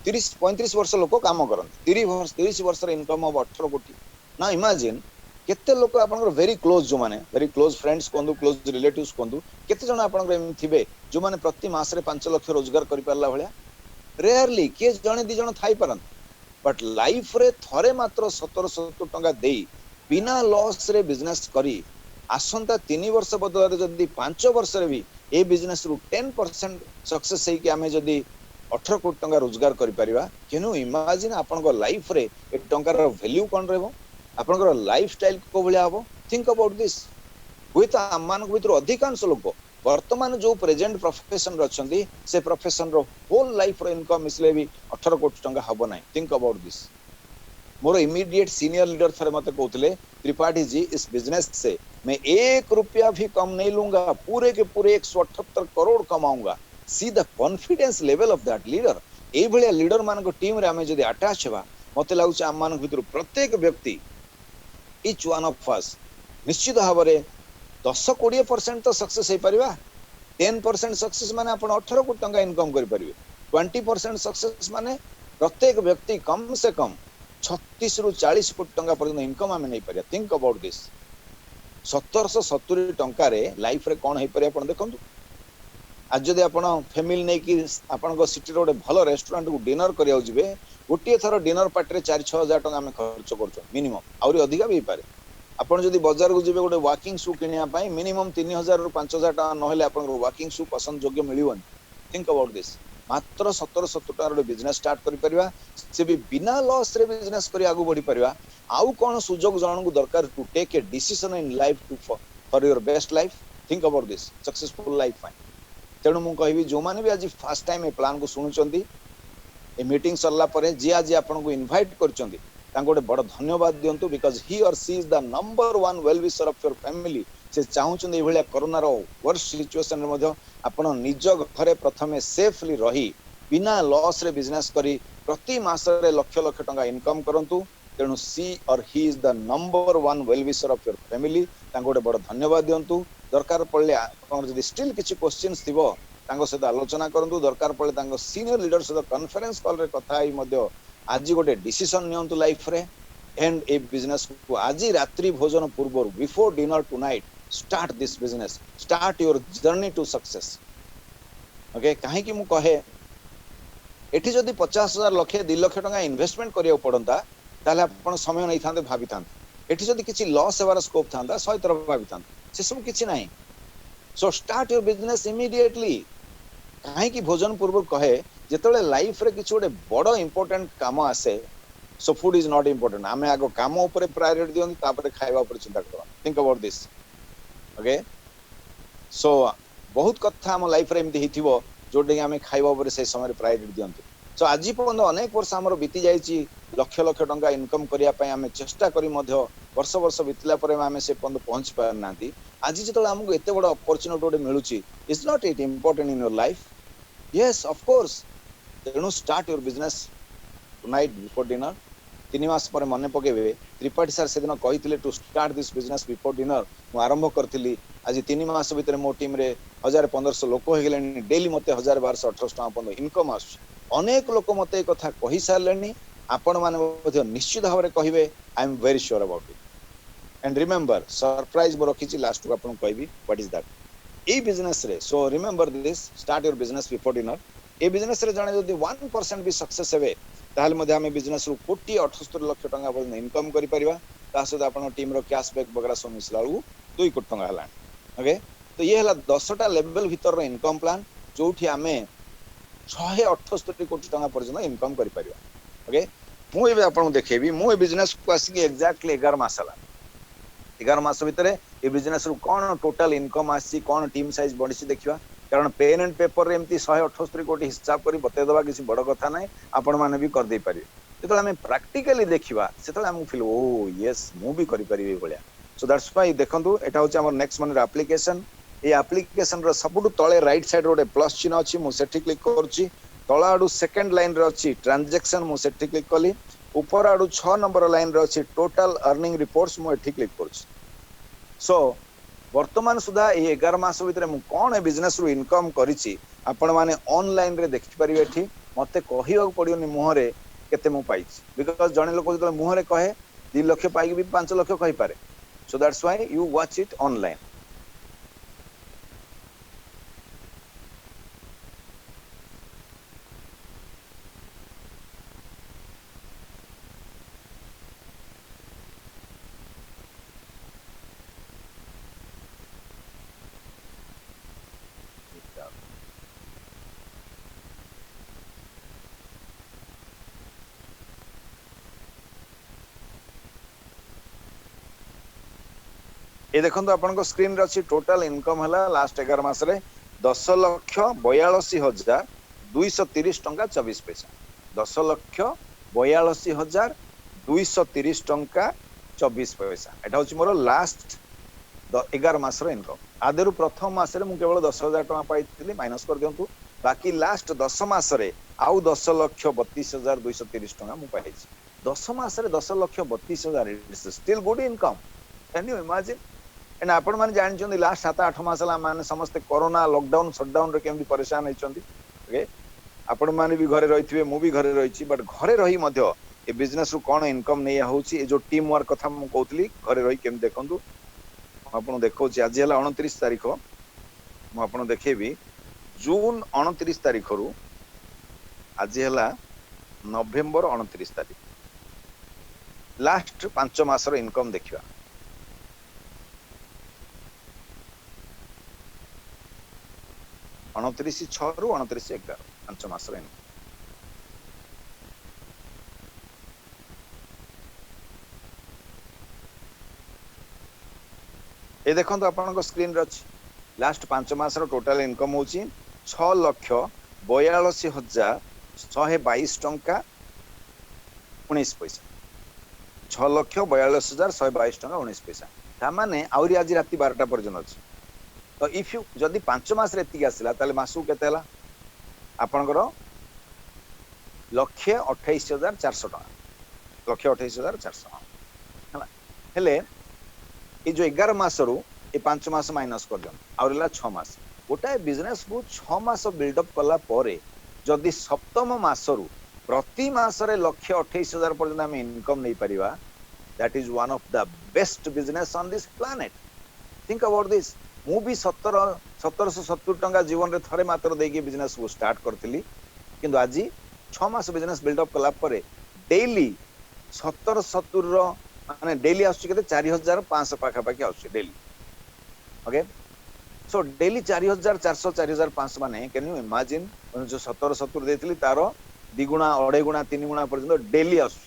30-35 वर्ष लोक काम करन 30 वर्ष रे इनकम हबो 18 कोटी ना इमेजिन केते लोक आपन वेरी क्लोज जो माने वेरी क्लोज फ्रेंड्स कोंदु क्लोज रिलेटिव्स कोंदु केते जण आपन एम थिबे जो माने प्रति मास रे 5 लाख रोजगार करि परला भलिया रेयरली के जणे दि जण थाई परन बट लाइफ रे थरे मात्र 17-17 टंका देई बिना लॉस रे बिजनेस करी आसंता 3 वर्ष बदल जदि 5 वर्ष रे भी ए बिजनेस रु 10% सक्सेस है कि आमे जदि 18 कोटी टंका रोजगार करि परिबा केनु इमेजिन आपन को लाइफ रे ए टंका रो वैल्यू कोन रहबो आपन को लाइफ स्टाइल को भलिया हबो थिंक अबाउट दिस हुई तो आम मान भीतर अधिकांश लोक वर्तमान जो प्रेजेंट प्रोफेशन रछंदी से प्रोफेशन रो होल लाइफ रो इनकम मिसले भी 18 कोटी टंका हबो नाही think about this more immediate senior leader थरे मते कहउतले त्रिपाठी जी इस बिजनेस से मैं 1 रुपया भी कम नहीं लूंगा पूरे के पूरे 178 करोड़ कमाऊंगा see the confidence level of that leader ए भलिया लीडर मान को टीम रे हमें जदी अटैच हेबा मते लागुच आम मान भितर प्रत्येक व्यक्ति इच वन ऑफ अस निश्चित भाबरे 10-20% तो सक्सेस हे परिबा 10% सक्सेस माने आपण 18 कोटी टंका इनकम करि परिबे 20% सक्सेस माने प्रत्येक व्यक्ति कम से कम 36 रु 40 कोटी टंका पर्यंत इनकम आमे नहीं परिया थिंक अबाउट दिस 1770 टंका रे लाइफ रे कोन हे परिया आपण देखंतु आज जदि आपण फैमिली नै कि आपण को सिटी रो भलो रेस्टोरेंट को डिनर करिया जिवे गोटे थरो डिनर पार्टी रे 4-6 हजार टंका आमे खर्च करछो मिनिमम आउरी अधिका भी पारे आपण जदि बाजार को जिवे गोटे वॉकिंग शू किनिया पई मिनिमम 3000 रु 5000 टंका नहेले आपण वॉकिंग शू पसंद योग्य मिलिवनी थिंक अबाउट दिस मात्र 1770 टंका रो बिजनेस स्टार्ट करि परिबा से भी बिना लॉस रे बिजनेस करि आगु बढ़ी परिबा आउ कोन सुजोग जणन को दरकार to take a decision in life to for your best life think about this successful life fine तेणु मु कहबी जो माने भी आज फर्स्ट टाइम ए प्लान को सुनुचंदी ए मीटिंग सरला परे जे आज आपन को इनवाइट करचंदी तांको गोटे बड़ धन्यवाद दियंतु because he or she is the number 1 well wisher of your family से चाहूचंदी ए भलिया कोरोना रो वर्स्ट सिचुएशन रे मध्य आपण निज घरे प्रथमे सेफली रही बिना लॉस रे बिजनेस करी प्रति मास रे लाख लाख टंका इनकम करंतु तेणु सी और he is the number 1 well wisher of your family तांको गोटे बड़ धन्यवाद दियंतु दरकार पड़ले आपण जदी स्टिल किछि क्वेश्चंस थिबो तांको सहित आलोचना करंतु दरकार पड़ले तांको सीनियर लीडर सहित कॉन्फ्रेंस कॉल रे कथा ही मध्य आज गोटे डिसीजन नियंतु लाइफ रे एंड ए बिजनेस को आज रात्रि भोजन पूर्व before dinner tonight start this business start your journey to success okay काहे कि मु कहे एठी जदी 50,000 लाख 2 लाख टंका इन्वेस्टमेंट करियो पड़ंता ताले आपण समय नै थांते भाबी थांते एठी जदी किछि लॉस हेबार स्कोप थांता 100 तरफ भाबी थांते से सब किछि नाही so start your business immediately काहे कि भोजन पूर्व कहे जेतले लाइफ रे किछि गोटे बड़ इंपोर्टेंट काम आसे so food is not important आमे आगो काम ऊपर प्रायोरिटी दियंती तापर खाइबा ऊपर चिंता करबा थिंक अबाउट दिस ओके सो बहुत कथा हम लाइफ रे एमती हिथिबो जोटे आमे खाइबा ऊपर से समय प्रायोरिटी दियंती सो आज पर्यंत अनेक वर्ष हमर बीती जाईची लाख लाख टंका इनकम करिया पय आमे चेष्टा करी मध्य वर्ष वर्ष बीतला परे आमे से पर्यंत पहुंच पार नांती आज जेतले हमको एते बड़ अपॉर्चुनिटी ओडे मिलुची is not it important in your life yes of course तेणु start your business tonight before dinner 3 मास पर मने पकेबे त्रिपाठी सर से दिन कहिथिले to start this business before dinner मु आरंभ करथिली आज 3 मास भीतर मो टीम रे 1500 लोक हो गेलेनी डेली मते 1200 1800 टका पर इनकम आस अनेक लोक मते ए कथा कहि सारलेनी आपण माने मध्ये निश्चित भाबरे कहिबे I am very sure about it and remember surprise मो रखिची लास्ट को आपण कहबी व्हाट इज दैट ए बिजनेस रे so remember this start your business before dinner ए बिजनेस रे जने जदी 1% भी सक्सेस हेबे ताहले मध्ये हमें बिजनेस रु 78 लाख टका पर्यंत इनकम करि परिबा ता सहित आपण टीम रो कैशबैक वगैरह सब मिसला 2 कोटी टका हला ओके तो ये हला 10टा लेवल भीतर रो इनकम प्लान जोठी हमें 178 कोटी टका पर्यंत इनकम करि परिबा ओके मु ए आपण देखेबी मु ए बिजनेस को आसी एक्जेक्टली 11 मास हला 11 मास भीतर ए बिजनेस रु कोन टोटल इनकम आसी कोन टीम साइज बढ़िसी देखिबा कारण पेन एंड पेपर रे एमती 178 कोटी हिसाब करी बते दबा किसी बड़ कथा नै आपण माने भी कर दे पारि जेतले हमें प्रैक्टिकली देखिबा सेतले हम फील ओ यस मु भी करि परिबे बोलिया सो दैट्स व्हाई देखंतु एटा होचे हमर नेक्स्ट मन एप्लीकेशन ए एप्लीकेशन रो सबुटु तळे राइट साइड रो प्लस चिन्ह अछि मु सेठी क्लिक करछि तळा आडू सेकंड लाइन रे अछि ट्रांजैक्शन मु सेठी क्लिक कली ऊपर आडू 6 नंबर लाइन रे अछि टोटल अर्निंग रिपोर्ट्स मु एठी क्लिक करछि सो वर्तमान सुधा 11 मास भीतर मु कोन बिजनेस रु इनकम करिछि आपण माने ऑनलाइन रे देखि परिबे एठी मते कहियो पडियोनी मुहरे केते मु पाइछि बिकॉज़ जने लोक जतले मुहरे कहे 2 लाख पाइबी भी 5 लाख कहि पारे सो that's why you watch it online ये देखो आपण स्क्रीन रे अच्छी टोटाल इनकम है लास्ट 11 मास 10,42,230 टंका 24 पैसा 10,42,230 टंका 24 पैसा एटा होची मोर लास्ट 11 मास इनकम आदेरु प्रथम मास रे मु केवल 10,000 टंका पाइथिली माइनस कर दियंतु बाकी लास्ट 10 मास रे आउ 10,32,230 टंका मु पाइछि 10 मास रे 10,32,000 it's still good income can you imagine and आपण माने जानि लास्ट 7-8 मास माने समस्त कोरोना लॉकडाउन शटडाउन रे केमि परेशान होइछंती ओके आपण माने भी घरे रहिथिबे मु भी घरे रहिछि बट घरे रही मध्य ए बिजनेस रु कोन इनकम नै होउछि ए जो टीम वर्क कथा मु कहतली घरे रही केमि देखंतु आपण देखौछि आज हला 29 तारिख मु आपण देखेबी जून 29 तारिख रु आज हला नवेम्बर 29 तारिख लास्ट 5 मास रो इनकम देखिबा 29/6 रु 29/11 5 मास रो इनकम ये देखो आपण स्क्रीन रे अछि लास्ट 5 मास रो टोटल इनकम होची 6,42,122 टंका 19 पैसा 6,42,122 टंका 19 पैसा ता माने आउरी आज राती 12टा पर्यंत अछि तो इफ यू जदी 5 मास रे एतिक आसिला ताले मासु केते हला आपनकर 1,28,400 टंका 1,28,400 हला हेले ये जो 11 मास रु ये 5 मास माइनस कर दियन आउरला 6 मास गोटाए बिजनेस को 6 मास बिल्डअप कला परे जदि सप्तम मास रु प्रति मास रे 1,28,000 पर्यंत हम इनकम नहीं परिबा that is one of the best business on this planet think about this मु भी 1770 टंका जीवन रे थरे मात्र देकी बिजनेस को स्टार्ट करथिली किंतु आज 6 मास बिजनेस बिल्डअप कला परे डेली 1770 रो माने डेली आसु केते 4,500 पाखा पाखी आसु डेली ओके सो डेली 4,400 4,500 माने कैन यू इमेजिन जो 1770 देथिली तारो दिगुणा अढ़े गुणा 3 गुणा पर्यंत डेली आसु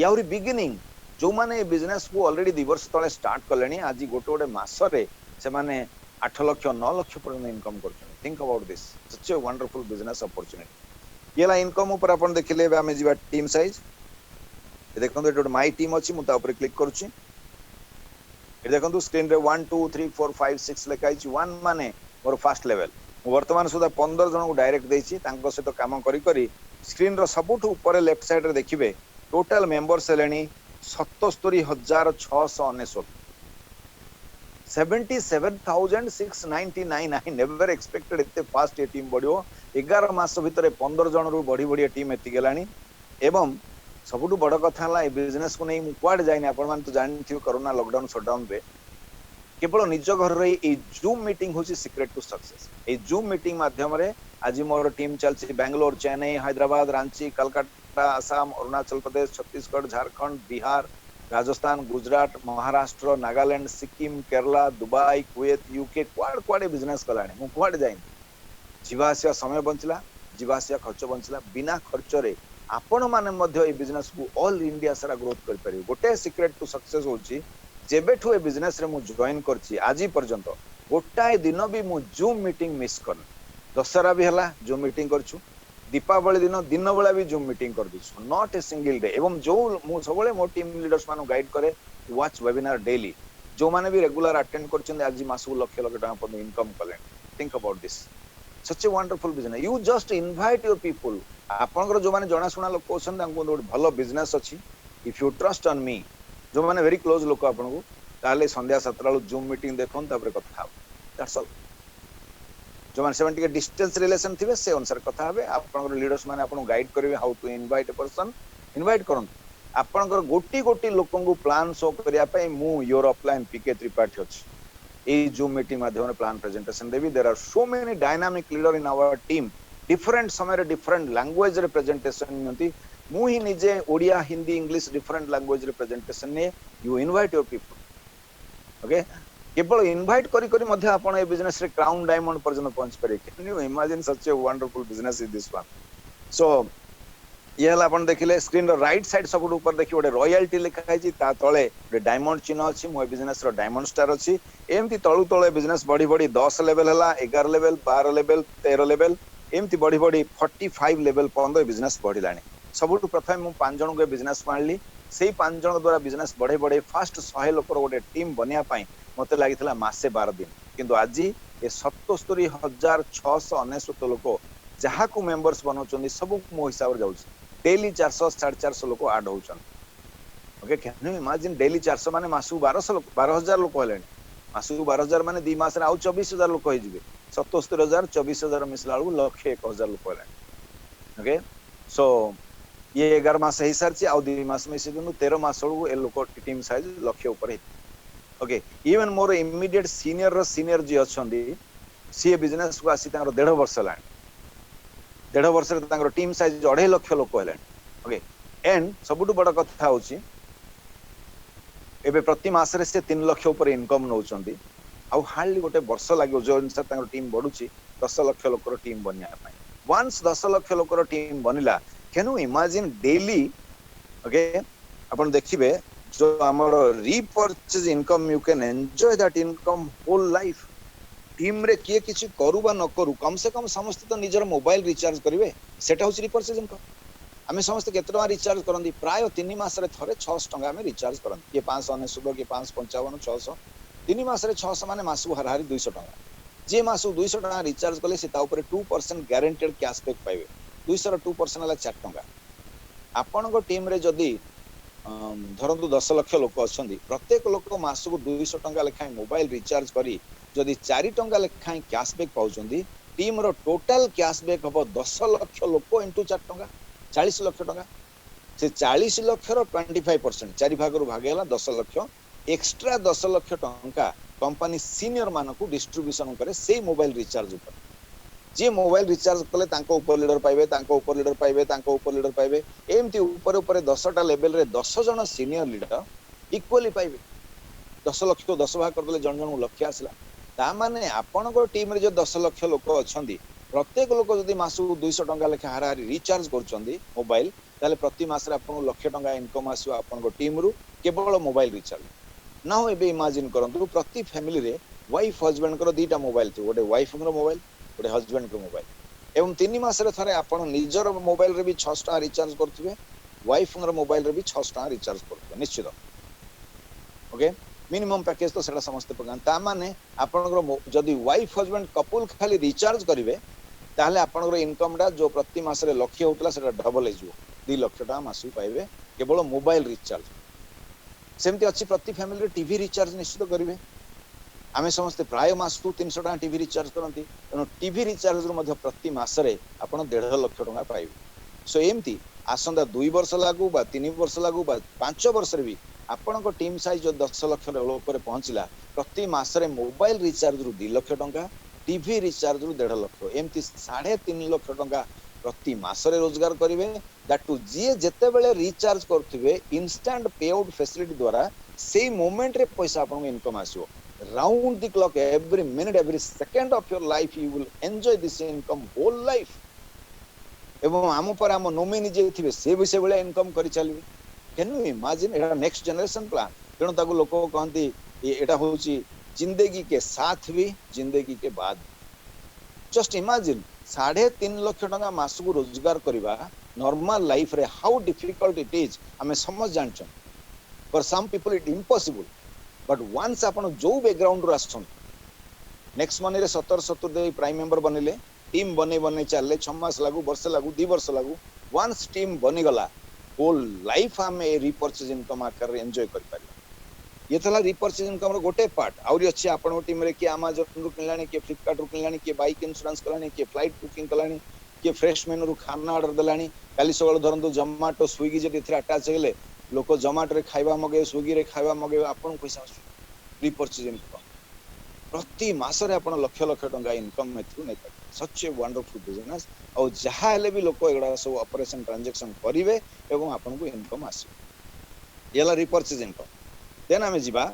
याउरी बिगिनिंग जो माने बिजनेस को ऑलरेडी 2 वर्ष तले स्टार्ट करलेनी आज गोटे मास रे से माने 8 लाख 9 लाख पर्यंत इनकम करछन think about this such a wonderful business opportunity येला इनकम ऊपर आपण देखिले हमें जीवा टीम साइज देखो ये माई टीम अच्छी मुझे ऊपर क्लिक करुच्ची देखो स्क्रीन रे 1 2 3 4 5 6 लिखाई 1 माने मोर फास्ट लेवल वर्तमान सुधा 15 जन को डायरेक्ट देछि तांको सहित काम करी करी स्क्रीन रो सबुठ ऊपर लेफ्ट साइड रे देखिबे टोटल मेंबर्स हेलेनी 77,699 77,699 आई नेवर एक्सपेक्टेड इतने फास्ट ये टीम बढ़ियो 11 मास भितर 15 जन रु बढ़ी बढ़िया टीम एति गेलानी एवं सबुठु बड़ कथा है बिजनेस को नहीं मुझे जाए आपण मान तो जानथि कोरोना लॉकडाउन शटडाउन रे केवल निज घर रे ए जूम मीटिंग होची सीक्रेट टू सक्सेस ए जूम मीटिंग माध्यम रे आज मोर टीम चलछि Bangalore Chennai Hyderabad Ranchi Calcutta Assam Arunachal Pradesh Chhattisgarh Jharkhand Bihar Rajasthan Gujarat Maharashtra Nagaland Sikkim Kerala Dubai Kuwait UK कुआड़े बिजनेस कलाणी मु कुआड़े जाइन जीवासिया समय बंचला जीवासिया खर्च बंचला बिना खर्च रे आपण माने मध्य ए बिजनेस को ऑल इंडिया सारा ग्रोथ कर पारि गोटे सीक्रेट टू सक्सेस होची जेबेठु ए बिजनेस रे मु जॉइन करछि आजि पर्यंत गोटाए दिन भी मु जूम मीटिंग मिस करन दशहरा भी हला जूम मीटिंग करछु दीपावली दिन दिन बेला भी जूम मीटिंग कर दिछु नॉट ए सिंगल डे एवं जो मु सबले मो टीम लीडर्स मानु गाइड करे वॉच वेबिनार डेली जो माने भी रेगुलर अटेंड करछन आज मासु लाख लाख टका पर इनकम कले think about this such a wonderful business you just invite your people आपनकर जो माने जणा सुना लोक कोसन तांको भलो बिजनेस अछि if you trust on me जो माने वेरी क्लोज लोक आपनको ताले संध्या 7 ला जूम मीटिंग देखन तापर कथा दैट्स ऑल जो माने 70 के डिस्टेंस रिलेशन थिबे से अनुसार कथा हबे आपनकर लीडर्स माने आपन गाइड करिवे how to invite a person invite करन आपनकर गोटी लोकन को प्लान शो करिया पे मु योर ऑफलाइन पीके त्रिपाठी अछि ए जूम मीटिंग माध्यम प्लान प्रेजेंटेशन देवी there are so many dynamic leader in our team different समय डिफरेंट लैंग्वेज रे प्रेजेंटेशन नती मु ही निजे Odia Hindi English different language रे प्रेजेंटेशन ने you invite your people okay केवल इनवाइट करी करी मध्य आपण ए बिजनेस रे क्राउन डायमंड पर्यंत पहुंच पारे can you imagine such a wonderful business is this one so ये हला आपण देखिले स्क्रीन रो राइट साइड सब ऊपर देखि ओडे रॉयल्टी लिखा है ता तळे ओडे डायमंड चिन्ह अछि मो बिजनेस रो डायमंड स्टार अछि एमती तळु तळे बिजनेस बढ़ी बढ़ी 10 लेवल हला 11 लेवल 12 लेवल 13 लेवल एमती बढ़ी बढ़ी 45 लेवल पर्यंत बिजनेस बढ़िलानी सबुठु प्रथम मु पांच जन को बिजनेस मानली सेही पांच जन द्वारा बिजनेस बढ़े बढ़े फास्ट 100 लोकर गोटे टीम बनिया पई मते लागितला मासे 12 दिन किंतु आज ए 77,699 लोक जहा को मेंबर्स बनाउछन्दी सब मो हिसाब रे जाउछ डेली 400 450 लोक ऐड होउछन okay can you imagine daily 400 माने मासु 1200 लोक 12000 लोक हलेन मासु 12000 माने 2 मास रे आउ 24000 लोक होई जिवे 77000 24000 मिसला लु लाख 1000 लोक हलेन ओके सो ये 11 मास हे सरची आउ 2 मास में से 13 मास लु ए लोक टीम साइज लक्ष्य ऊपर okay even more immediate senior रो सीनियर जी अछंदी सी बिजनेस को आसी तांगर 1.5 वर्ष लाइन 1.5 वर्ष रे तांगर टीम साइज 2.5 लाख लोक हलेन ओके एंड सबुटु बड़ कथा होची एबे प्रति मास रे से 3 लाख ऊपर इनकम नउचंदी आउ हार्डली गोटे वर्ष लागो जो अनुसार तांगर टीम बढ़ुची 10 लाख लोकर टीम बनिया पाई वंस 10 लाख लोकर टीम बनिला can you imagine daily okay अपन देखिबे जो हमर repurchase income you can enjoy that income whole life team रे किए किछि करू बा न करू कम से कम समस्त तो निजर मोबाइल रिचार्ज करिवे सेटा होछि रीपर्चेज इनकम आमे समस्त केते टका रिचार्ज करंदी प्राय 3 मास रे थरे 600 टका आमे रिचार्ज करंदी के 599 के 555 600 3 मास रे 600 माने मासु हरहारी 200 टका जे मासु 200 टका रिचार्ज कले से ता ऊपर 2% गारंटेड कैशबैक पाइबे 200 रो 2% हला 4 टका आपन को टीम रे जदी धरंतु 10 लाख लोक अछंदी प्रत्येक लोक मासु को 200 टका लेखाय मोबाइल रिचार्ज करी जदी 4 टका लेखाय कैशबैक पाउचंदी टीम रो टोटल कैशबैक हबो 10 लाख लोक इनटू 4 टका 40 लाख टका से 40 लाख रो 25% 4 भाग रो भाग हला 10 लाख एक्स्ट्रा 10 लाख टका कंपनी सीनियर मानको डिस्ट्रीब्यूशन करे से मोबाइल रिचार्ज ऊपर जे मोबाइल रिचार्ज कले तांको ऊपर लीडर पाइबे तांको ऊपर लीडर पाइबे तांको ऊपर लीडर पाइबे एमती ऊपर ऊपर 10टा लेवल रे 10 जन सीनियर लीडर इक्वली पाइबे 10 लाख को 10 भाग कर देले जन जन लक्ष्य आसला ता माने आपन को टीम रे जो 10 लाख लोक अछंदी प्रत्येक लोक जदी मासु 200 टका लेखा हाराहारी रिचार्ज करछंदी मोबाइल ताले प्रति मास रे आपन लाख टका इनकम आसो आपन को टीम रु केवल मोबाइल रिचार्ज नाउ एबे इमेजिन करंतु प्रति फैमिली रे वाइफ हस्बैंड को दीटा मोबाइल थी गोटे वाइफ रो मोबाइल गोटे हस्बैंड को मोबाइल एवं 3 मास रे थरे आपन निजर मोबाइल रे भी 600 टका रिचार्ज करथिबे वाइफ रो मोबाइल रे भी 600 टका रिचार्ज करथिबे निश्चित ओके मिनिमम पैकेज तो सेटा समस्त पकान ता माने आपन जदी वाइफ हस्बैंड कपल खाली रिचार्ज करिवे ताले आपन इनकम डा जो प्रति मास रे लक्ष्य होतला सेटा डबल हे जो 2 लाख टका मासु पाइबे केवल मोबाइल रिचार्ज सेमती अछि प्रति फैमिली रे टीवी रिचार्ज निश्चित करिवे आमे समस्त प्राय मासु 300 टका टीवी रिचार्ज करंती एनो टीवी रिचार्ज रो मध्ये प्रति मास रे आपन 1.5 लाख टका पाइबे सो एमती आसंदा 2 वर्ष लागू बा 3 वर्ष लागू बा 5 वर्ष रे भी आपन को टीम साइज जो 10 लाख रे ऊपर पहुंचला प्रति मास रे मोबाइल रिचार्ज रु 2 लाख टका टीवी रिचार्ज रु 1.5 लाख एमती 3.5 लाख टका प्रति मास रे रोजगार करिवे दैट टू जे जते बेले रिचार्ज करथिबे इंस्टेंट पे आउट फैसिलिटी द्वारा से मोमेंट रे पैसा आपन इनकम आसीओ round the clock every minute every second of your life you will enjoy this income whole life एवं आम पर आम नोमिनी जे थिबे से विषय बेले इनकम करि चलिबे can you imagine Etah next generation plan तेणु ताको लोक कहती एटा होची जिंदगी के साथ भी जिंदगी के बाद जस्ट इमेजिन 3.5 लाख टका मास को रोजगार करबा नॉर्मल लाइफ रे हाउ डिफिकल्ट इट इज हमें समझ जानछन for some people it impossible but once आपण जो बैकग्राउंड रो आछन नेक्स्ट मनी रे 70 दे प्राइम मेंबर बनिले टीम बने बने चलले 6 मास लागू वर्ष लागू 2 वर्ष लागू वंस टीम बनी गला होल लाइफ हमें रिपर्चेज इनकम आकर एंजॉय कर पारे ये थला रिपर्चेज इनकम रो गोटे पार्ट आउरी अछि आपण टीम रे के Amazon रु किनलानी के Flipkart रु किनलानी के बाइक इंश्योरेंस कलानी के फ्लाइट बुकिंग कलानी के फ्रेश मेनू रु खाना ऑर्डर दलानी काली सगळ धरंतु जोमाटो स्विगी जति थरे अटैच हेले लोक जोमाटो रे खाइबा मगे स्विगी रे खाइबा मगे आपण पैसा रिपर्चेज इनकम प्रति मास रे आपण लाख लाख टका इनकम में थ्रू नै सच ए वंडरफुल बिजनेस और जहा हेले भी लोक एगडा सब ऑपरेशन ट्रांजैक्शन करिवे एवं आपण को इनकम आसी येला रिपर्चेज इनकम देन आमे जिबा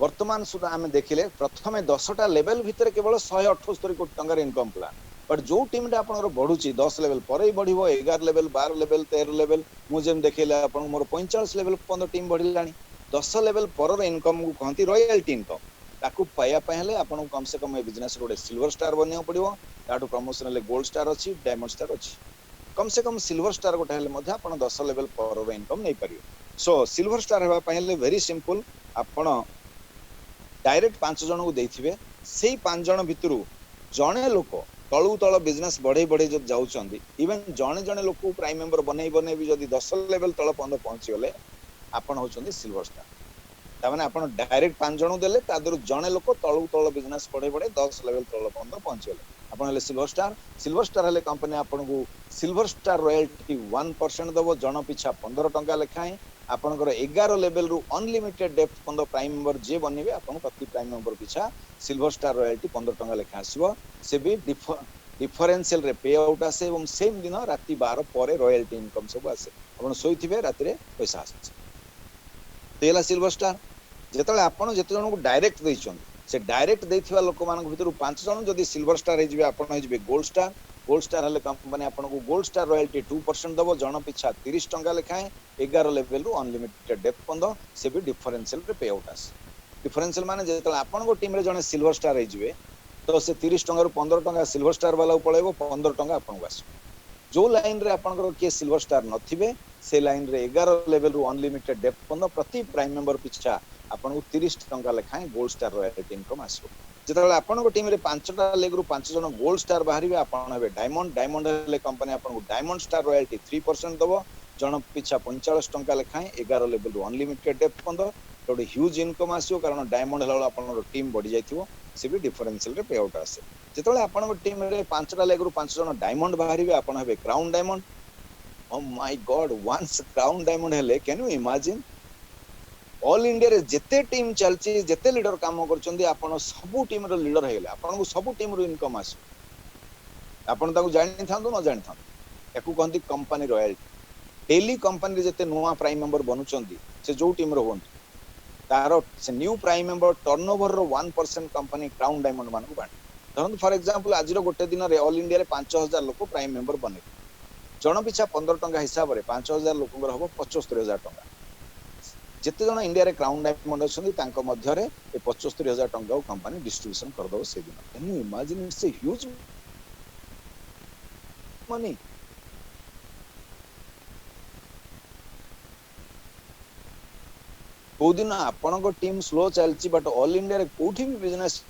वर्तमान सुधा आमे देखिले प्रथमे 10टा लेवल भितर केवल 178 कोटी टंका इनकम प्लान बट जो टीम रे आपनकर बढ़ुची 10 लेवल पर ही बढ़िबो 11 लेवल 12 लेवल 13 लेवल मु जेम देखैले आपन मोर 45 लेवल पंद टीम बढ़िलानी 10 लेवल पर इनकम को कहंती रॉयल्टी इनकम ताकू पाया पहले आपन कम से कम ए बिजनेस रोडे सिल्वर स्टार बनियो पड़िबो ताटू प्रमोशन ले गोल्ड स्टार अछि डायमंड स्टार अछि कम से कम सिल्वर स्टार गोटे हेले मध्ये आपन 10 लेवल पर इनकम नै परियो सो सिल्वर स्टार हेबा पहले वेरी सिंपल आपन डायरेक्ट 5 जन को देथिबे सेही 5 जन भितरु जणे लोक तळु तळ बिजनेस बढ़े बढ़े जब जाउचंदी इवन जणे जणे लोक को प्राइम मेंबर बनै भी जदी 10 लेवल तळ पंद पहुंची गले आपन होचंदी सिल्वर स्टार ता माने आपन डायरेक्ट 5 जण देले तादर जणे लोक तळु तळ बिजनेस बढ़े बढ़े 10 लेवल तळ पंद पहुंची गले आपन हेले सिल्वर स्टार हेले कंपनी आपन को सिल्वर स्टार रॉयल्टी 1% दबो जण पिछा 15 टंका लेखाए आपनकर 11 लेवल रु अनलिमिटेड डेप्थ पंद प्राइम मेंबर जे बनिबे आपन प्रति प्राइम मेंबर पिछा सिल्वर स्टार रॉयल्टी 15 टंका लेखा आसीबो से भी डिफरेंशियल रे पे आउट आसे एवं सेम दिन राति 12 पर रॉयल्टी इनकम सब आसे आपन सोइथिबे राति रे पैसा आसे तेला सिल्वर स्टार जेतले आपन जेते जन को डायरेक्ट दैछन से डायरेक्ट दैथिबा लोक मान भितर 5 जन जदी सिल्वर स्टार हे जिबे आपन हे जिबे गोल्ड स्टार हेले कंपनी आपन को गोल्ड स्टार रॉयल्टी 2% दबो जन पिछा 30 टंका लेखाए 11 लेवल रु अनलिमिटेड डेप्थ पंद से भी डिफरेंशियल रे पे आउट आसे डिफरेंशियल माने जेतले आपन को टीम रे जने सिल्वर स्टार हे जिबे तो से 30 टंका रु 15 टंका सिल्वर स्टार वाला पळेबो 15 टंका आपन को आसे जो लाइन रे आपन को के सिल्वर स्टार नथिबे से लाइन रे 11 लेवल रु अनलिमिटेड डेप्थ पंद प्रति प्राइम मेंबर पिछा आपन को 30 टंका लेखाए गोल्ड स्टार रॉयल्टी इनकम आसो जेतले आपन को टीम रे 5टा लेग रु 5 जन गोल्ड स्टार बाहरिबे आपन हेबे डायमंड हेले कंपनी आपन को डायमंड स्टार रॉयल्टी 3% दबो जन पिछा 45 टंका लेखाए 11 लेवल रु अनलिमिटेड डेप्थ पंद गोटे ह्यूज इनकम आसो कारण डायमंड हेला आपन टीम बढ़ी जाइथिबो से भी डिफरेंशियल रे पे आउट आसे जेतले आपन को टीम रे 5टा लेग रु 5 जन डायमंड बाहरिबे आपन हेबे crown diamond oh my god once crown diamond हेले can you imagine all India रे जेते टीम चलची जेते लीडर काम करचंदी आपन सब टीम रो लीडर हेले आपन को सब टीम रो इनकम आसो आपन ताको जानि थांदो न जानि थांदो एकु कहंती कंपनी रॉयल्टी डेली कंपनी रे जेते नुवा प्राइम मेंबर बनुचंदी से जो टीम रो होंती तारो से न्यू प्राइम मेंबर टर्नओवर रो 1% कंपनी क्राउन डायमंड मान को बांट धरन फॉर एग्जांपल आज रो गोटे दिन रे ऑल इंडिया रे 5000 लोक प्राइम मेंबर बने जण पिछा 15 टंका हिसाब रे 5000 लोकंगर हबो 75000 टंका जेते जण इंडिया रे क्राउन डायमंड अछंदी तांको मध्य रे ए 75000 टंका को कंपनी डिस्ट्रीब्यूशन कर दो से दिन can you imagine it's a huge money को दिन आपन को टीम स्लो चलची बट ऑल इंडिया रे कोठी भी बिजनेस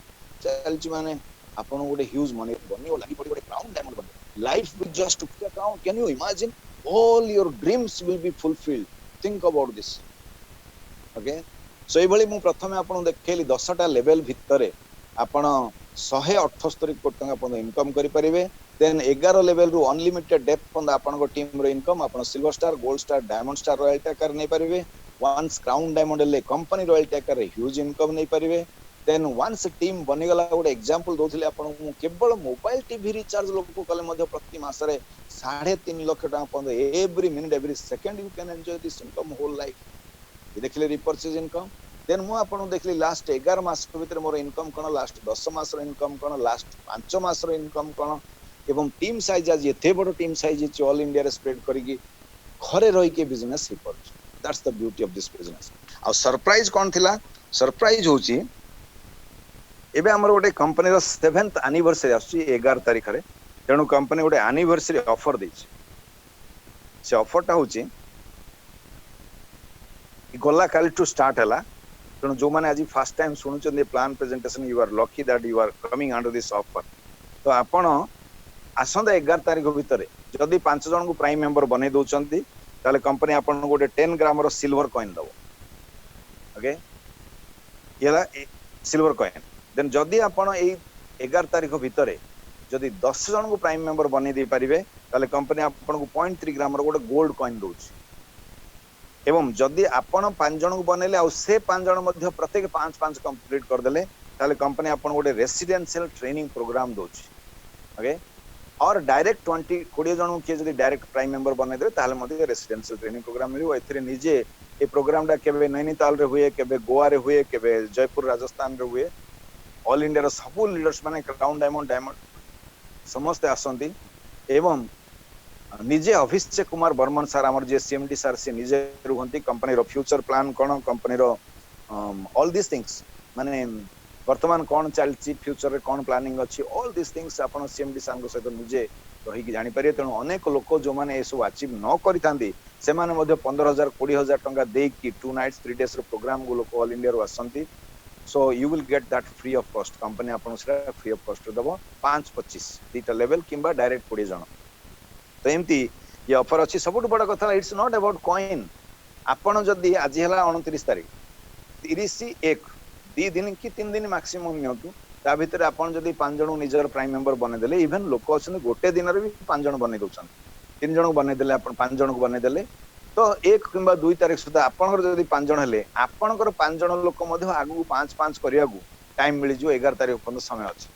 चलची माने आपन गोटे ह्यूज मनी बनी लागी पड़ी गोटे क्राउन डायमंड बनी life will just count can you imagine all your dreams will be fulfilled think about this okay so ए भली मु प्रथमे आपन देखैली 10टा लेवल भितरे आपन 178 कोटी टका आपन इनकम करि परिबे देन 11 लेवल रु अनलिमिटेड डेप्थ पंद आपन को टीम रो इनकम आपन silver star gold star diamond star royalty कर नै परिबे वंस क्राउन डायमंड ले कंपनी रॉयल्टी कर ह्यूज इनकम नै परिबे देन वंस टीम बनि गला गोटे एग्जांपल दोथिले आपन मु केवल मोबाइल टीवी रिचार्ज लोक को कले मध्ये प्रति मास रे 3.5 लाख टका पंद every minute every second you can enjoy this income whole life देखले रिपर्चेज इनकम देन मु आपन देखली लास्ट 11 मास भीतर मोर इनकम कोन लास्ट 10 मास रो इनकम कोन लास्ट 5 मास रो इनकम कोन एवं टीम साइज आज एते बड़ टीम साइज छि ऑल इंडिया रे स्प्रेड करिकि घरे रहि के बिजनेस हे पर that's the beauty of this business आ सरप्राइज कोन थिला सरप्राइज होची एबे हमर गोटे कंपनी रो 7th एनिवर्सरी आछि 11 तारिख रे तेनु कंपनी गोटे एनिवर्सरी ऑफर दै छि से ऑफरटा होची गोला काल टू स्टार्ट हला तेणु जो माने आज फर्स्ट टाइम सुनुचंदी plan presentation you are lucky that you are coming under this offer तो आपण आसंदा 11 तारिख भितर जदि 5 जन को प्राइम मेंबर बनै दोचंती ताले कंपनी आपण गोटे 10 ग्राम रो सिल्वर कॉइन दबो ओके येला सिल्वर कॉइन देन जदि आपण ए 11 तारिख भितर जदि 10 जन को प्राइम मेंबर बनै दे परिबे ताले कंपनी आपण को 0.3 ग्राम रो गोटे गोल्ड कॉइन दोछि एवं जदि आपण 5 जन को बनेले आ से 5 जन मध्ये प्रत्येक 5 कंप्लीट कर देले ताले कंपनी आपण गोटे रेसिडेंशियल ट्रेनिंग प्रोग्राम दोछि ओके और डायरेक्ट 20 जन के जदि डायरेक्ट प्राइम मेंबर बने दे ताले मध्ये रेसिडेंशियल ट्रेनिंग प्रोग्राम मिलियो एथिरे निजे ए प्रोग्राम डा केबे नैनीताल रे हुए केबे गोवा रे हुए केबे जयपुर राजस्थान रे हुए ऑल इंडिया रो सब लीडर्स माने क्राउन डायमंड समस्ते आसंती एवं निजे अभिषेक कुमार बर्मन सर आमर जे सीएमडी सर से निजे रुहंती कंपनी रो फ्यूचर प्लान कोन कंपनी रो ऑल दिस थिंग्स माने वर्तमान कोन चलची फ्यूचर रे कोन प्लानिंग अछि ऑल दिस थिंग्स आपण सीएमडी सर सहित निजे रही कि जानि पारे तेणु अनेक लोक जो माने एसो अचीव न करितांदी से माने मध्ये 15,000 20,000 टंका दे कि 2 नाइट्स 3 डेज रो प्रोग्राम गो लोक ऑल इंडिया रो आसंती so you will get that free of cost company आपण से फ्री ऑफ कॉस्ट दबो 5-25 दीटा लेवल किंबा डायरेक्ट 20 जण तो एमती ये ऑफर अच्छी सब बड़ा कथा इट्स नॉट अबाउट कॉइन आपण जदी आज हला 29 तारीख 31 2 दिन कि 3 दिन मैक्सिमम नियंतु ता भीतर आपण जदी 5 जण निजर प्राइम मेंबर बने देले इवन लोक अछन गोटे दिन रे भी 5 जण बने दोछन 3 जण बने देले आपण 5 जण को बने देले तो 1 किंबा 2 तारीख सुधा आपण जदी 5 जण हेले आपण 5 जण लोक मध्ये आगु 5-5 करिया गु टाइम मिली जो 11 तारीख पर्यंत समय अछि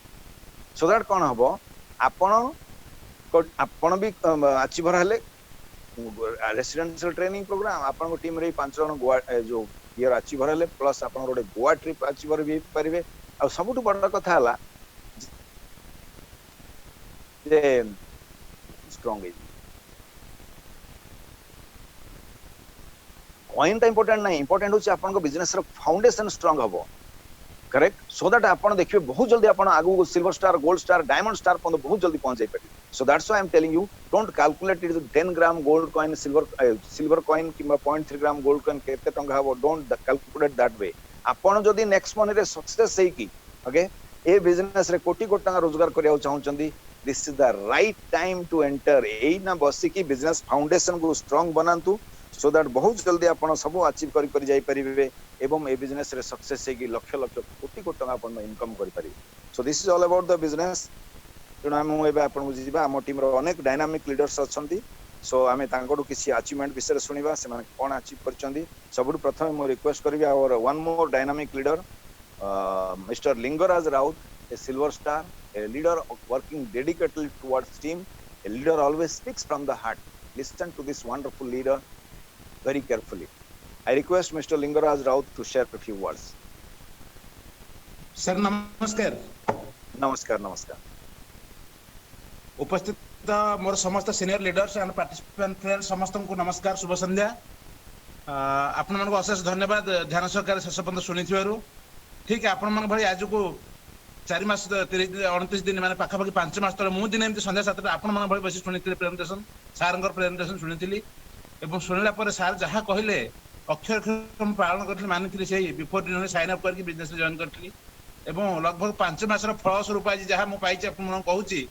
सो दैट कोन हबो आपण भी अचीवर हेले रेसिडेंशियल ट्रेनिंग प्रोग्राम आपण टीम रे 5 जण गोवा जो ईयर अचीवर हेले प्लस आपण गोटे गोवा ट्रिप अचीवर भी परिबे आ सबुठ बड़ कथा हला जे स्ट्रांग कॉइन टा इंपोर्टेंट नहीं इंपोर्टेंट होची आपण को बिजनेस रो फाउंडेशन स्ट्रांग हबो करेक्ट सो दैट आपण देखिबे बहुत जल्दी आपण आगु silver star gold star diamond star पन बहुत जल्दी पहुंच जाई पारे so that's why I'm telling you don't calculate it 10 gram gold coin silver coin किबा 0.3 gram gold coin केते टंका हबो don't calculate that way आपण जदी नेक्स्ट मंथ रे सक्सेस हेई की ओके ए बिजनेस रे कोटी कोटी टंका रोजगार करिया चाहउचंदी this is the right time to enter एई ना बसी की बिजनेस फाउंडेशन को स्ट्रांग बनांतु सो दैट बहुत जल्दी आपण सब अचीव करि जाई परिबे एवं ए बिजनेस रे सक्सेस हेगी लक्ष लक्ष कोटी कोटी टंका आपण इनकम करि परिबे so this is all about the business तेणु आम आपको जीवा आम टीम अनेक डायनामिक लीडर्स अच्छा सो आम किसी अचीवमेंट विषय शुणा से कौन अचीव कर सब प्रथम मुझे रिक्वेस्ट करी our one more dynamic leader mister Lingaraj Raut a silver star a leader working dedicatedly towards team a leader always speaks from the heart listen to this wonderful leader very carefully I request mister Lingaraj Raut to share a few words sir नमस्कार नमस्कार नमस्कार उपस्थित मोर समस्त senior leaders and participant friends समस्त को नमस्कार शुभ संध्या आपण मन को अशेष धन्यवाद ध्यान सहकार शेष पर्यंत शुणी ठीक आपण मन भली आज को 4 मास 29 दिन माने पाखा पाखी 5 मास तले मु दिन एमती संध्या 7 आपण मन भली बसी शुणी प्रेजेंटेशन सारंगर प्रेजेंटेशन शुणी एवं शुणिला पर सार जहा कहले अक्षर अक्षर पालन करथि मानिथि से बिफोर दिन साइन अप करके बिजनेस जॉइन करथि एवं लगभग 5 मास रो फल स्वरूप आज जहा मु पाइछि आपण मन कहूछि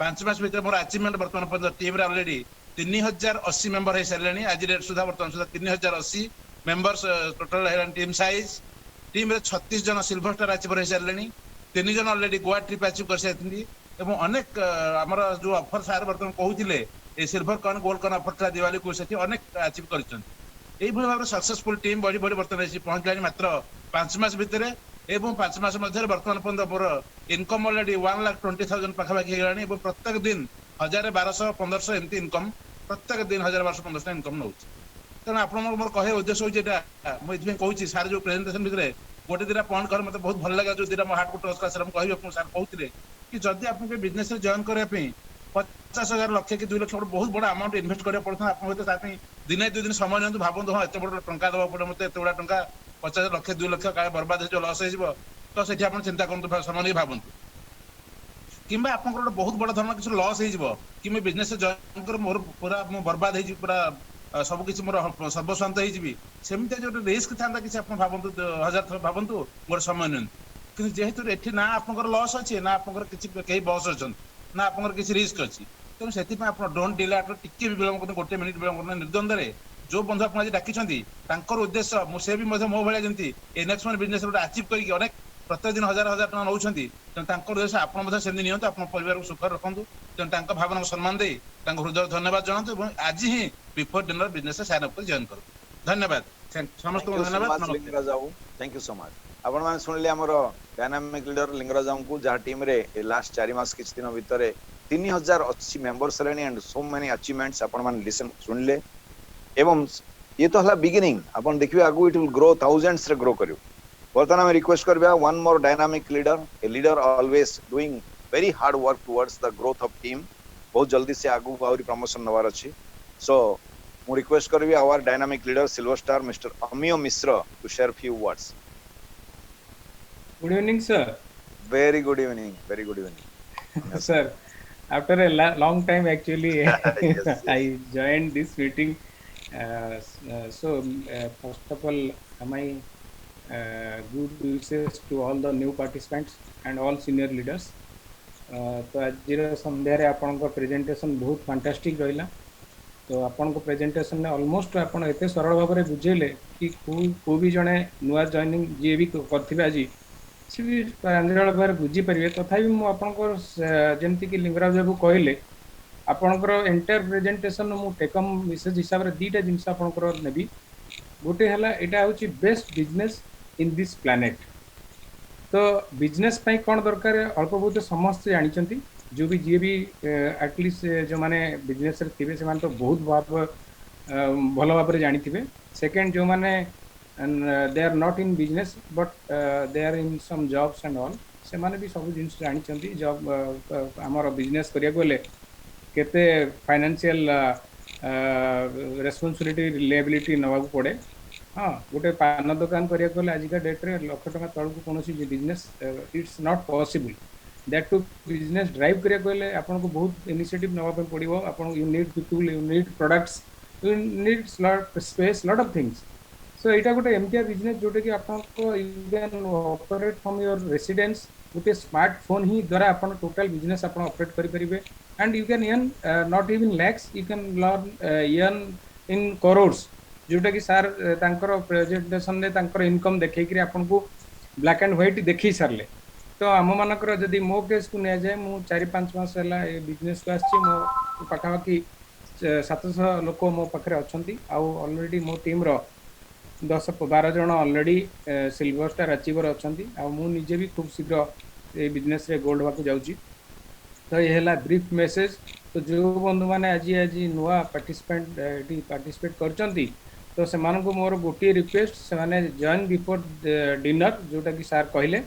5 मास भीतर मोर अचीवमेंट वर्तमान पर्यंत टीम रे ऑलरेडी 3080 मेंबर है सरलेनी आज रेट सुधा वर्तमान सुधा 3080 मेंबर्स टोटल है टीम साइज टीम रे 36 जन सिल्वर स्टार अचीवर है सरलेनी 3 जन ऑलरेडी गोवा ट्रिप अचीव कर साथि एवं अनेक हमर जो ऑफर सार वर्तमान कहउथिले ए silver coin gold coin offer था दिवाली को साथि अनेक अचीव करछन एई भली भाबरे सक्सेसफुल टीम बड़ी बड़ी वर्तमान एसी पहुंचलानी मात्र 5 मास भीतर एवं 5 मास मध्य वर्तमान पर्यंत मोर इनकम ऑलरेडी 1,20,000 पाखापाखि हेलानी एवं प्रत्येक दिन 1,000-1,200-1,500 एमती इनकम प्रत्येक दिन 1,000-1,500 इनकम नौ तेना आप मोर कहे उद्देश्य होता मुझे कहूँ सार जो प्रेजेंटेशन भितर गोटे दिटा पॉइंट कर मतलब बहुत भल लगे जो दिटा हार्ट को टच कर कह सार कहते कि जदि आप बिजनेस जॉइन करने 50,000 लक्ष कि 2 लाख बहुत बड़ा अमाउंट इन्वेस्ट करा पड़ता आप दिने 2 दिन समय नहीं भावतु हाँ एत बड़ा टंका देवा पड़े मतलब एत बड़ा टंका 50 लक्ष 2 लाख क्या बर्बाद हो लस हो तो से आप चिंता करूँ समय नहीं भावतु कि आप बहुत बड़ा धरण किसी लस हो कि मैं बिजनेस जॉइन कर मोर पूरा मु बर्बाद हो पूरा सब किसी मोर सर्वस्वांत होमती जो रिस्क था कि आप भावतु 1000 थर भावतु मोर समय नहीं कि जेहेतु एठी ना आप लस अच्छे ना आप कहीं बस अच्छा ना आप किसी रिस्क अच्छी तेणु से डोंट डिले टिके भी विलंब करते गोटे मिनिट विलंब करते निर्द्वंद जो बंधु आप आज डाकिं उद्देश्य मुझे भी मो भाई जमी नेक्स्ट मंथ बिजनेस गोटे अचीव करके अनेक प्रत्येक दिन 1,000 टका नौ तेणु उद्देश्य आपसे नि आप परिवार को सुख रखु तेणु भावना को सम्मान दे हृदय धन्यवाद जनातु आज ही before dinner business sign up join कर धन्यवाद समस्त को धन्यवाद थैंक यू सो मच आपण माने सुनले हमर डायनामिक लीडर लिंगराज को जहाँ टीम रे लास्ट 4 मास किछ दिन भीतर 3080 मेंबर्स लेनी एंड सो मेनी अचीवमेंट्स आपण माने लिसन सुनले एवं ये तो हला बिगिनिंग आपण देखियो आगु इट विल ग्रो थाउजेंड्स रे ग्रो करियो वर्तमान में रिक्वेस्ट करबा one more dynamic leader A leader always doing very hard work towards the growth of team. बहुत जल्दी से आगु आउरी प्रमोशन नवार अछि. So मु रिक्वेस्ट करबी our dynamic leader silver star Mr. Amiyo Misra to share few words. Good evening, sir. Very good evening. Very good evening. Yes, Sir, after a long time, actually, yes. I joined this meeting. First of all, my good wishes to all the new participants and all senior leaders. तो आज संध्यारे आपनको presentation बहुत fantastic रहिला. तो आपनको presentation ने almost आपण एते सरल भाव में बुझेले कि को भी जने नुआ जॉइनिंग जे भी करथिबे आज से भी प्रांजल भाव बुझी पारे. तथापि मु आपनको जेमति कि लिंगराज बाबू कहले आपणकर एंटायर प्रेजेंटेशन मु टेकम मेसेज हिसाब रे दीटा जिंस आपणकर नेबी. गोटे हला एटा होची best business in this planet. तो बिजनेस पाई कौन दरकार अल्प बहुत समस्त जानी जो भी जी भी एटलिस्ट जो माने बिजनेस रे थिबे से माने तो बहुत भल भाव में जानी थे. सेकेंड जो माने they are not in business but they are in some jobs and all से माने भी सब जिन जानी जॉब आमर बिजनेस करिया गले केते फाइनेंशियल रेस्पॉन्सिबिलिटी रिलायबिलिटी नवा पड़े. हाँ गोटे पान दुकान करिया गले आजिका डेट रे लाख टका तल को कौन business it's not possible. That to business drive करिया गले आपन को बहुत इनिशिएटिव नवा पे पड़िबो. आपन you need people, you need products, you need lot space, lot of things. So एटा गोटे एमटीआर बिजनेस जोटे कि आपन को you can operate from your residence. गोटे स्मार्टफोन ही द्वारा आपन टोटल बिजनेस आपन ऑपरेट करि परिबे and you can earn not even lakhs, you can earn in crores. जोटा कि सार तांकर प्रेजेंटेशन ने तांकर इनकम देखै आपन को ब्लैक एंड व्हाइट देखि सारले. तो आम मानकर जदि मो केस को निया जाए मु 4-5 मास है ये बिजनेस को आसी मो पाखापाखि 700 लोक मो पाखे अच्छा. ऑलरेडी मो टीम रो 10-12 जन ऑलरेडी सिल्वर स्टार अचीवर अच्छा. मु निजे भी खूब शीघ्र ये बिजनेस रे गोल्ड होगा जाऊँगी. तो ये है ब्रीफ मेसेज. तो जो बंधु मैंने आज नुआ पार्टिसिपेट कर तो से मोर गोटे रिक्वेस्ट से जॉइन बिफोर डिनर जोटा कि सार कहले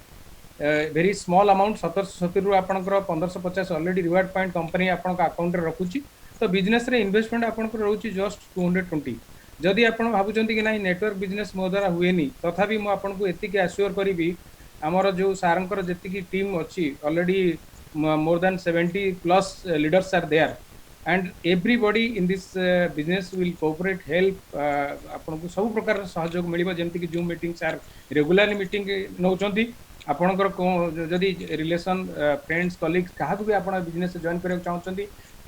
वेरी स्मॉल अमाउंट 1770 रु आपनकर 1550 ऑलरेडी रिवार्ड पॉइंट कंपनी आपन अकाउंट रे रखुची. तो बिजनेस रे इन्वेस्टमेंट आपनकर रहउची जस्ट 220. जदि आपन भाबुचंती कि नहीं नेटवर्क बिजनेस मो द्वारा हुएनी तथापि मु आपन को एतिके एश्योर करिवि हमर जो सारंकर जेतिकी टीम अछि already more than 70 plus leaders are there and everybody in this business will cooperate, help आपन को सब प्रकार सहयोग मिलिबो. जेमति कि जूम मीटिंग सार रेगुलरली मीटिंग नौचंती. आपनकर जदि रिलेशन फ्रेंड्स कलीग्स कहा भी आपन बिजनेस जॉइन करके चाहउचंती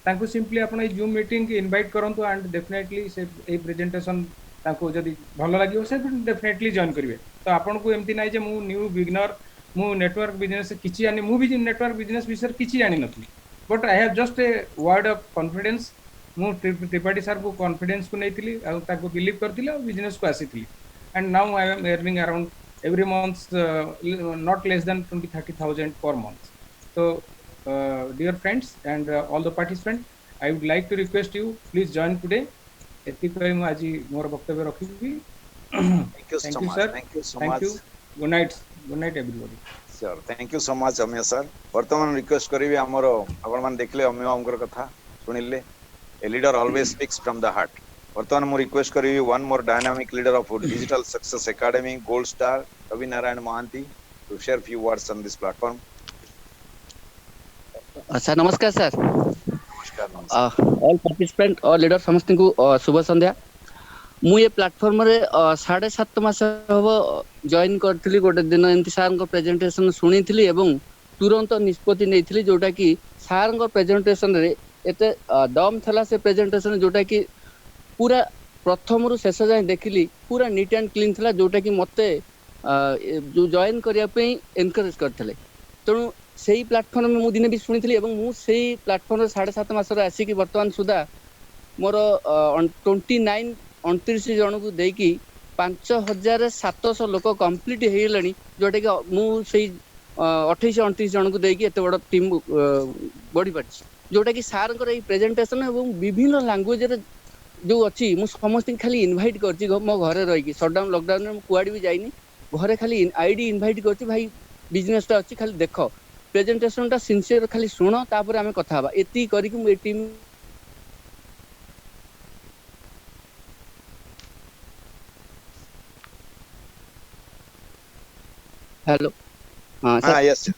तांको सिंपली आपन जूम मीटिंग के इनवाइट करंतु एंड डेफिनेटली से ए प्रेजेंटेशन तांको जदि भलो लागियो से डेफिनेटली जॉइन करिवे. तो आपन को एमति नै जे मु न्यू बिगिनर मु नेटवर्क बिजनेस किछि जानि मु भी नेटवर्क बिजनेस विषय किछि जानि नथि but I have just a word of confidence. मु त्रिपाठी सर को कॉन्फिडेंस को नैतिली आ ताको बिलीव करथिले आ बिजनेस को आसीथिली and now I am earning around every month not less than 20,000-30,000 per month. So dear friends and all the participants, I would like to request you please join today. एतिकै मु आज मोर वक्तव्य रखिबी. Thank you so much. sir. Thank you so Thank much. you. Good night everybody. Sure. Thank you so much Amiya sir. वर्तमान request करिवि हमर आपण मान देखले अमिय हमकर कथा सुनिले. A leader always speaks from the heart. वर्तमान मु रिक्वेस्ट करिवि one more dynamic leader of digital success academy gold star Ravi Narayan Mahanty to share few words on this platform. Sir नमस्कार सर. नमस्कार. ऑल पार्टिसिपेंट और लीडर समस्त को शुभ संध्या. मु ये प्लेटफॉर्म रे 7.5 मास हबो जॉइन करथिली. गोटे दिन एंती सार को प्रेजेंटेशन सुनिथिली एवं तुरंत निष्पत्ति नैथिली जोटा कि सार को प्रेजेंटेशन रे एते दम थला से प्रेजेंटेशन जोटा कि पूरा प्रथम रु शेष जाए देखिली पूरा नीट एंड क्लीन थला जोटा कि मते जो जॉइन करिया पे एनकरेज करथले. तेणु सेही प्लेटफॉर्म में मु दिने भी सुनिथिली एवं मु सेही प्लेटफॉर्म रे 7.5 मास रे आसी कि वर्तमान सुधा मोर 29 जन को देकी 5700 लोक कंप्लीट हे गेलनी जोटा कि मु सेही 28-29 जन को देकी एते बड़ टीम बड़ी पार्टी जोटा कि सार को प्रेजेंटेशन एवं विभिन्न लैंग्वेज रे जो अच्छी मु समस्त खाली इनवाइट करची मो घरे रही सटडाउन लॉकडाउन में कुआड़ी भी जाइनी घरे खाली आईडी इनवाइट करची भाई बिजनेस टा अच्छी खाली देख प्रेजेंटेशन टा सिंसियर खाली सुनो तापर आमे कथा हबा एती करी कि ए टीम हेलो हां सर हाँ यस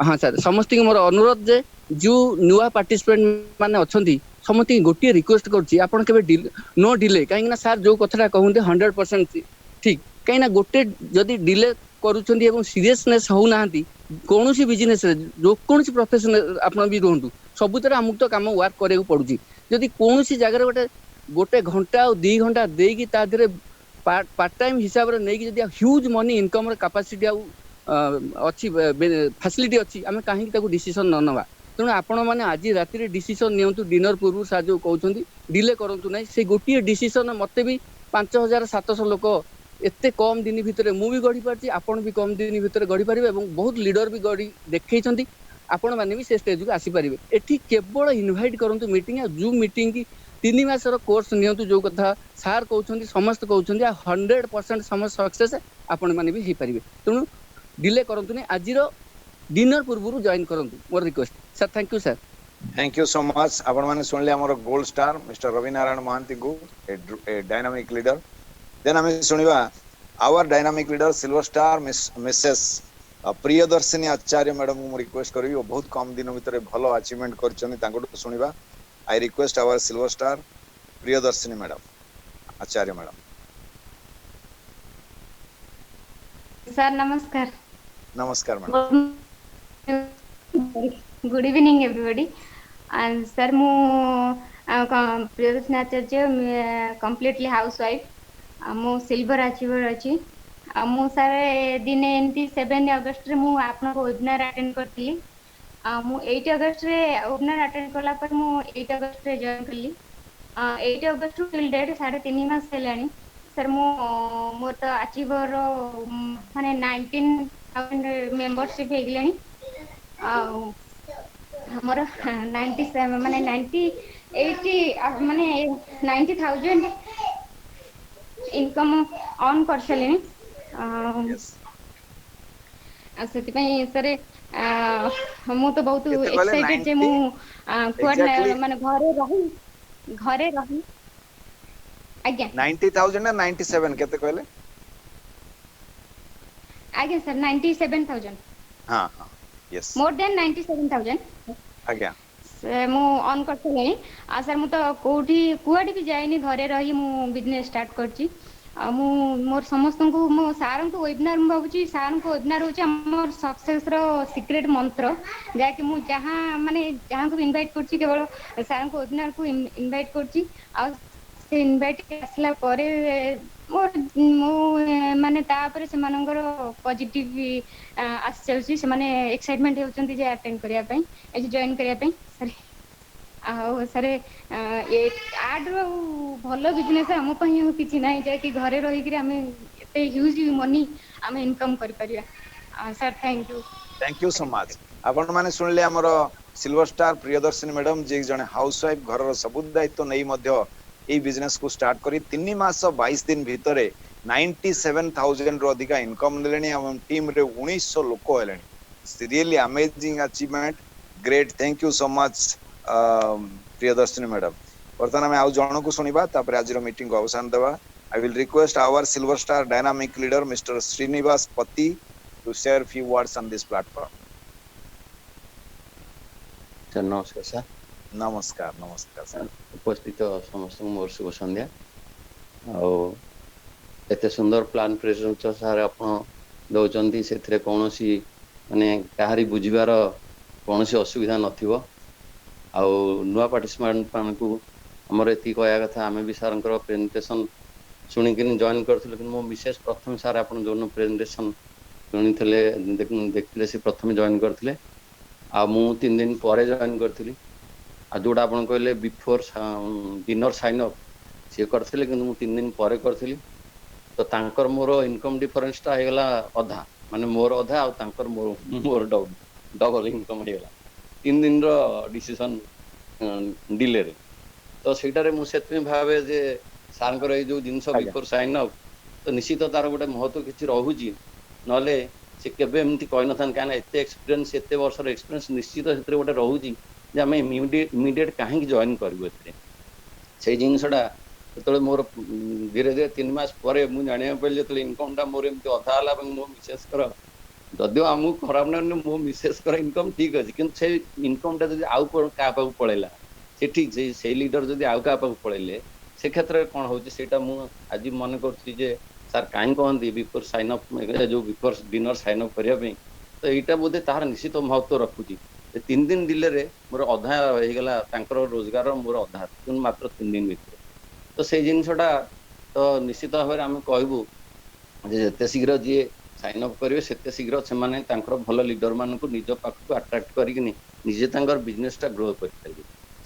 हाँ सर समस्त मोर अनुरोध जे जो नुआ पार्टिसिपेंट माने अछंती समस्त गोटे रिक्वेस्ट करछि आपण केबे नो डिले काहे ना सर जो कथरा कहउंते 100% ठीक काहे ना गोटे जदी डिले करूछंती एवं सीरियसनेस हो नाहंती कोनोसी बिजनेस रे जो कोनोसी प्रोफेशन आपण भी रहंतु सबुतरे हमक तो काम वर्क करे को पड़ुची जदी कोनोसी जगह रे गोटे घंटा और 2 घंटा देकी ता धरे पार्ट टाइम हिसाब रे नै कि जदी ह्यूज मनी इनकम रे कैपेसिटी अच्छी फैसिलिटी अच्छी आम कहीं डिसीजन न नवा तेणु आपण मैंने आज राति डिसीजन नियंतु डिनर पूर्व सार जो कहते डिले करूँ ना से गोटे डिसीजन मत भी 5700 लोक एत कम दिन भितर मुझे गढ़ी पार्टी आपण भी कम दिन भितर गढ़ी पारे बहुत लीडर भी गढ़ी देखते आपण मैंने भी से स्टेज को आसीपारे एटी केवल इनभाइट करूँ मीटिंग जो मीटिंग की 3 मासर कोर्स नियंतु जो कथा सार कहते समस्त कहते 100% समस्त सक्सेस आपण मैंने भी हो पारे तेणु डिले करंतु नहीं आज डिनर पूर्व जॉइन करंतु मोर request sir thank you sir thank you so much आपण माने सुनले हमर gold star mister Ravi Narayan Mahanty को ए डायनामिक लीडर देन हमें सुनिबा our dynamic leader silver star missus Priyadarshini Acharya madam को रिक्वेस्ट करी वो बहुत कम दिन भीतर भलो अचीवमेंट करछनी तांको सुनिबा I request our silver star Priyadarshini madam Acharya madam sir नमस्कार नमस्कार madam good evening everybody sir मु Priyadarshini Acharya completely house wife मु सिल्वर अचीवर अछि मु सर दिने एमती 7 अगस्त रे मु आपन को वेबिनार अटेंड करथि मु 8 अगस्त रे वेबिनार अटेंड करला पर मु 8 अगस्त रे जॉइन करली 8 अगस्त टिल डेट 3.5 मास हेलानी सर मोर तो अचीवर माने 19,000 मेंबरशिप हे गलानी हमर 97 माने 90 80 माने 90,000 इनकम ऑन कर सलेनी सेति पई सर मु तो बहुत एक्साइटेड जे मु क्वाड माने घरे रही आज्ञा 90,000 ना 97 केते कहले आज्ञा सर 97,000 हां हां यस मोर देन 97,000 आज्ञा मु ऑन करथले आ सर मु तो कोठी कुआडी भी जाइनी घरे रही मु बिजनेस स्टार्ट करची मु मोर समस्त को मो सारन को वेबिनार मु भाबुची सारन को वेबिनार होची हमर सक्सेस रो सीक्रेट मंत्र जा कि मु जहां माने जहां को इनवाइट करची केवल सारन को वेबिनार को इनवाइट करची आ से इनवाइट आसला परे मोर मो माने तापर से मानकर पॉजिटिव आस चलची से माने एक्साइटमेंट होचंती जे अटेंड करिया पई ए जॉइन करिया पई सर आ सर ए आड रो भलो बिजनेस हम पई किछि नाही जे कि घरे रही कि हमें एते ह्यूज मनी हम इनकम कर परिया sir thank you so much आपण माने सुनले हमर सिल्वर स्टार प्रियदर्शिनी मैडम जे जने हाउस वाइफ घर रो सब दायित्व नै मध्य ए बिजनेस को स्टार्ट करी 3 मास 22 दिन भितरे 97,000 रो अधिका इनकम लेनी हम टीम रे 1900 लोक हेलेनी really amazing achievement great thank you so much Priyadarshini madam वर्तमान में आउ जण को सुनिबा तापर आज रो मीटिंग को अवसान देबा I will request our silver star dynamic leader mister Srinivas Pati to share few words on this platform sir नमस्कार सर नमस्कार नमस्कार सर उपस्थित समस्त मोर शुभ संध्या एते सुंदर प्लान प्रेजेंट सर आपण दौचंती सेथरे कोनोसी माने काहारी बुझिबार कोनोसी असुविधा नथिबो आ नुआ पार्टिसिपेंट मानकू हमर एति कहया कथा आमे भी सरंकर प्रेजेंटेशन सुनि कि जॉइन करथिले कि मो विशेष प्रथम सर आपण जोन प्रेजेंटेशन सुनिथिले देखथिले से प्रथम जॉइन करथिले आ मु 3 दिन परे जॉइन करथिली आ जोड़ा आपण कहले बिफोर डिनर साइन अप से करथिले कि मु 3 दिन परे करथिली तो तांकर मोर इनकम डिफरेंस ता हेगला अधा माने मोर अधा आ तांकर मोर डबल इनकम हेगला 3 दिन रो डिसीजन डिले रे तो सेटा रे मु सेतमे भाबे जे सारंकर ए जो जिंस बिफोर साइन अप तो निश्चित तार गोटे महत्व किछि रहूची नले से केबे एमती कहि नथान काना एते एक्सपीरियंस एते वर्षर एक्सपीरियंस निश्चित सेतरे गोटे रहउची जे हम इमीडिएट काहे जॉइन करबो एतरे से जिनसडा तो मोर धीरे धीरे 3 मास पर मु जानिया पहिले तो इनकम टा मोर एमती अधा हला मो विशेष कर जदियो आमु खराब न मो विशेष कर इनकम ठीक अछि किंतु से इनकम टा जदि आउ का पाउ पळेला से ठीक से लीडर जदि आउ का पाउ पळेले से क्षेत्र कोन होची सेटा मु आज मन करछि जे सर काहे कहंदी बिफोर साइन अप जो बिफोर डिनर साइन अप करिया पे तो एटा बोधे तार निश्चित महत्व रखुची 3 दिन डिले रे मोर अधा हे गेला तांकर रोजगार मोर अधा मात्र 3 दिन भीतर तो से जिनसटा तो निश्चित भाव में आम कहबू जे शीघ्र जी साइन अप करेंगे सेते शीघ्र से माने तांकर भल लीडर मान निज पाखक अट्राक्ट करके निजे तांकर बिजनेस टा ग्रो कर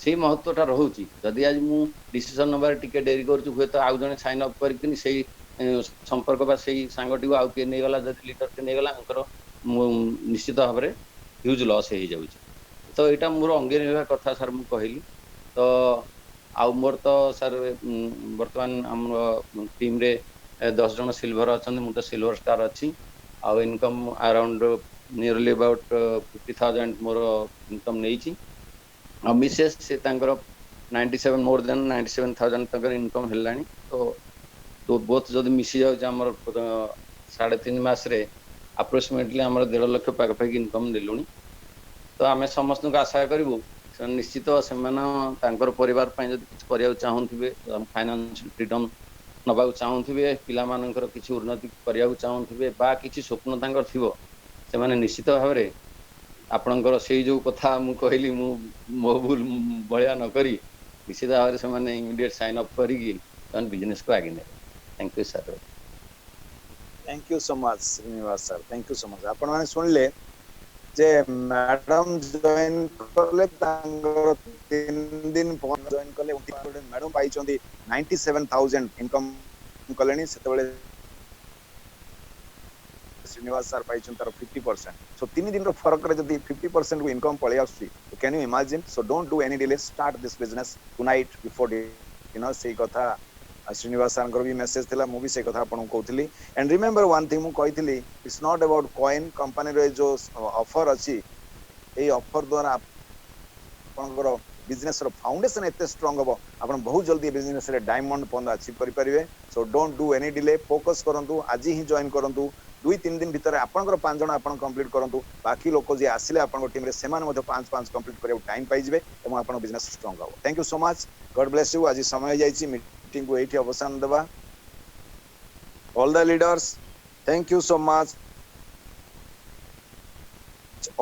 से महत्वटा रोचे जदि आज मु डिसीजन नबार टिके डेरी करूँ हुए तो आउ जने साइन अप करके से संपर्क बा से सांगटी आउ किए नहीं गला जदि लीडर के नहीं गला निश्चित भाव में ह्यूज लॉस हो जाऊँ तो यहाँ मोर अंगे नहीं कथा सर मु कहली तो आउ मोर तो सर बर्तमान आम टीम रे 10 जन सिल्वर अच्छा मुझे तो सिल्वर स्टार अच्छी आउ income around nearly about 50,000 more income नहीं मिसेस से 97 मोर देन 97,000 तक इनकम है तो बोथ जब मिसी जाऊँ 3.5 मास अप्रोक्सीमेटली आम 1.5 लाख पाखापाखि इनकम देलुणी तो आम समस्त को आशा करूँ निश्चित से परिवार जब चाहूे फाइनेंशियल फ्रीडम नवा चाहूे पिला मानकर किसी उन्नति करने चाहूे कि स्वप्न तांकर थिबो से माने निश्चित भाव में आपणकर से जो कथा मु कहली मो भूल भलिया न करी निश्चित भाव से माने इमीडिएट साइन अप करी बिजनेस को आगे ने thank you sir thank you so much Srinivas sir thank you so much आपण माने सुनले जे मैडम जॉइन करले तांगर 3 दिन जॉइन करले मैडम पाई 97,000 इनकम कलेनी सेतबेले श्रीनिवास सर पाई तार 50% सो 3 दिन रो फरक रे जदी 50% को इनकम पळे आसी तो can you imagine so don't do any delay start this business tonight before dinner से कथा श्रीनिवास सर भी मेसेज थिला मु भी से कथा आपन कहउतली एंड रिमेंबर वन थिंग मु कहितली it's not about coin company रे जो ऑफर अछि ए ऑफर द्वारा आपनकर बिजनेस रो फाउंडेशन एते स्ट्रांग हबो आपन बहुत जल्दी बिजनेस रे डायमंड पॉइंट अचीव करि परिबे so don't do any delay focus करंतु आज ही जॉइन करंतु 2-3 दिन भीतर आपनकर 5 जण आपन कंप्लीट करंतु बाकी लोक जे आसिले आपन टीम रे सेमान मध्ये 5 कंप्लीट करे टाइम पाइ जिवे एवं आपन बिजनेस स्ट्रांग हबो thank you so much God bless you आज समय जाईची मीटिंग को एठी अवसान देबा all the leaders thank you so much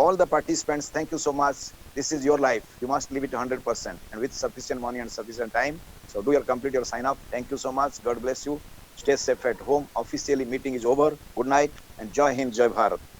all the participants thank you so much this is your life you must live it 100% and with sufficient money and sufficient time so do your complete your sign up thank you so much god bless you stay safe at home officially meeting is over good night and jai hind jai bharat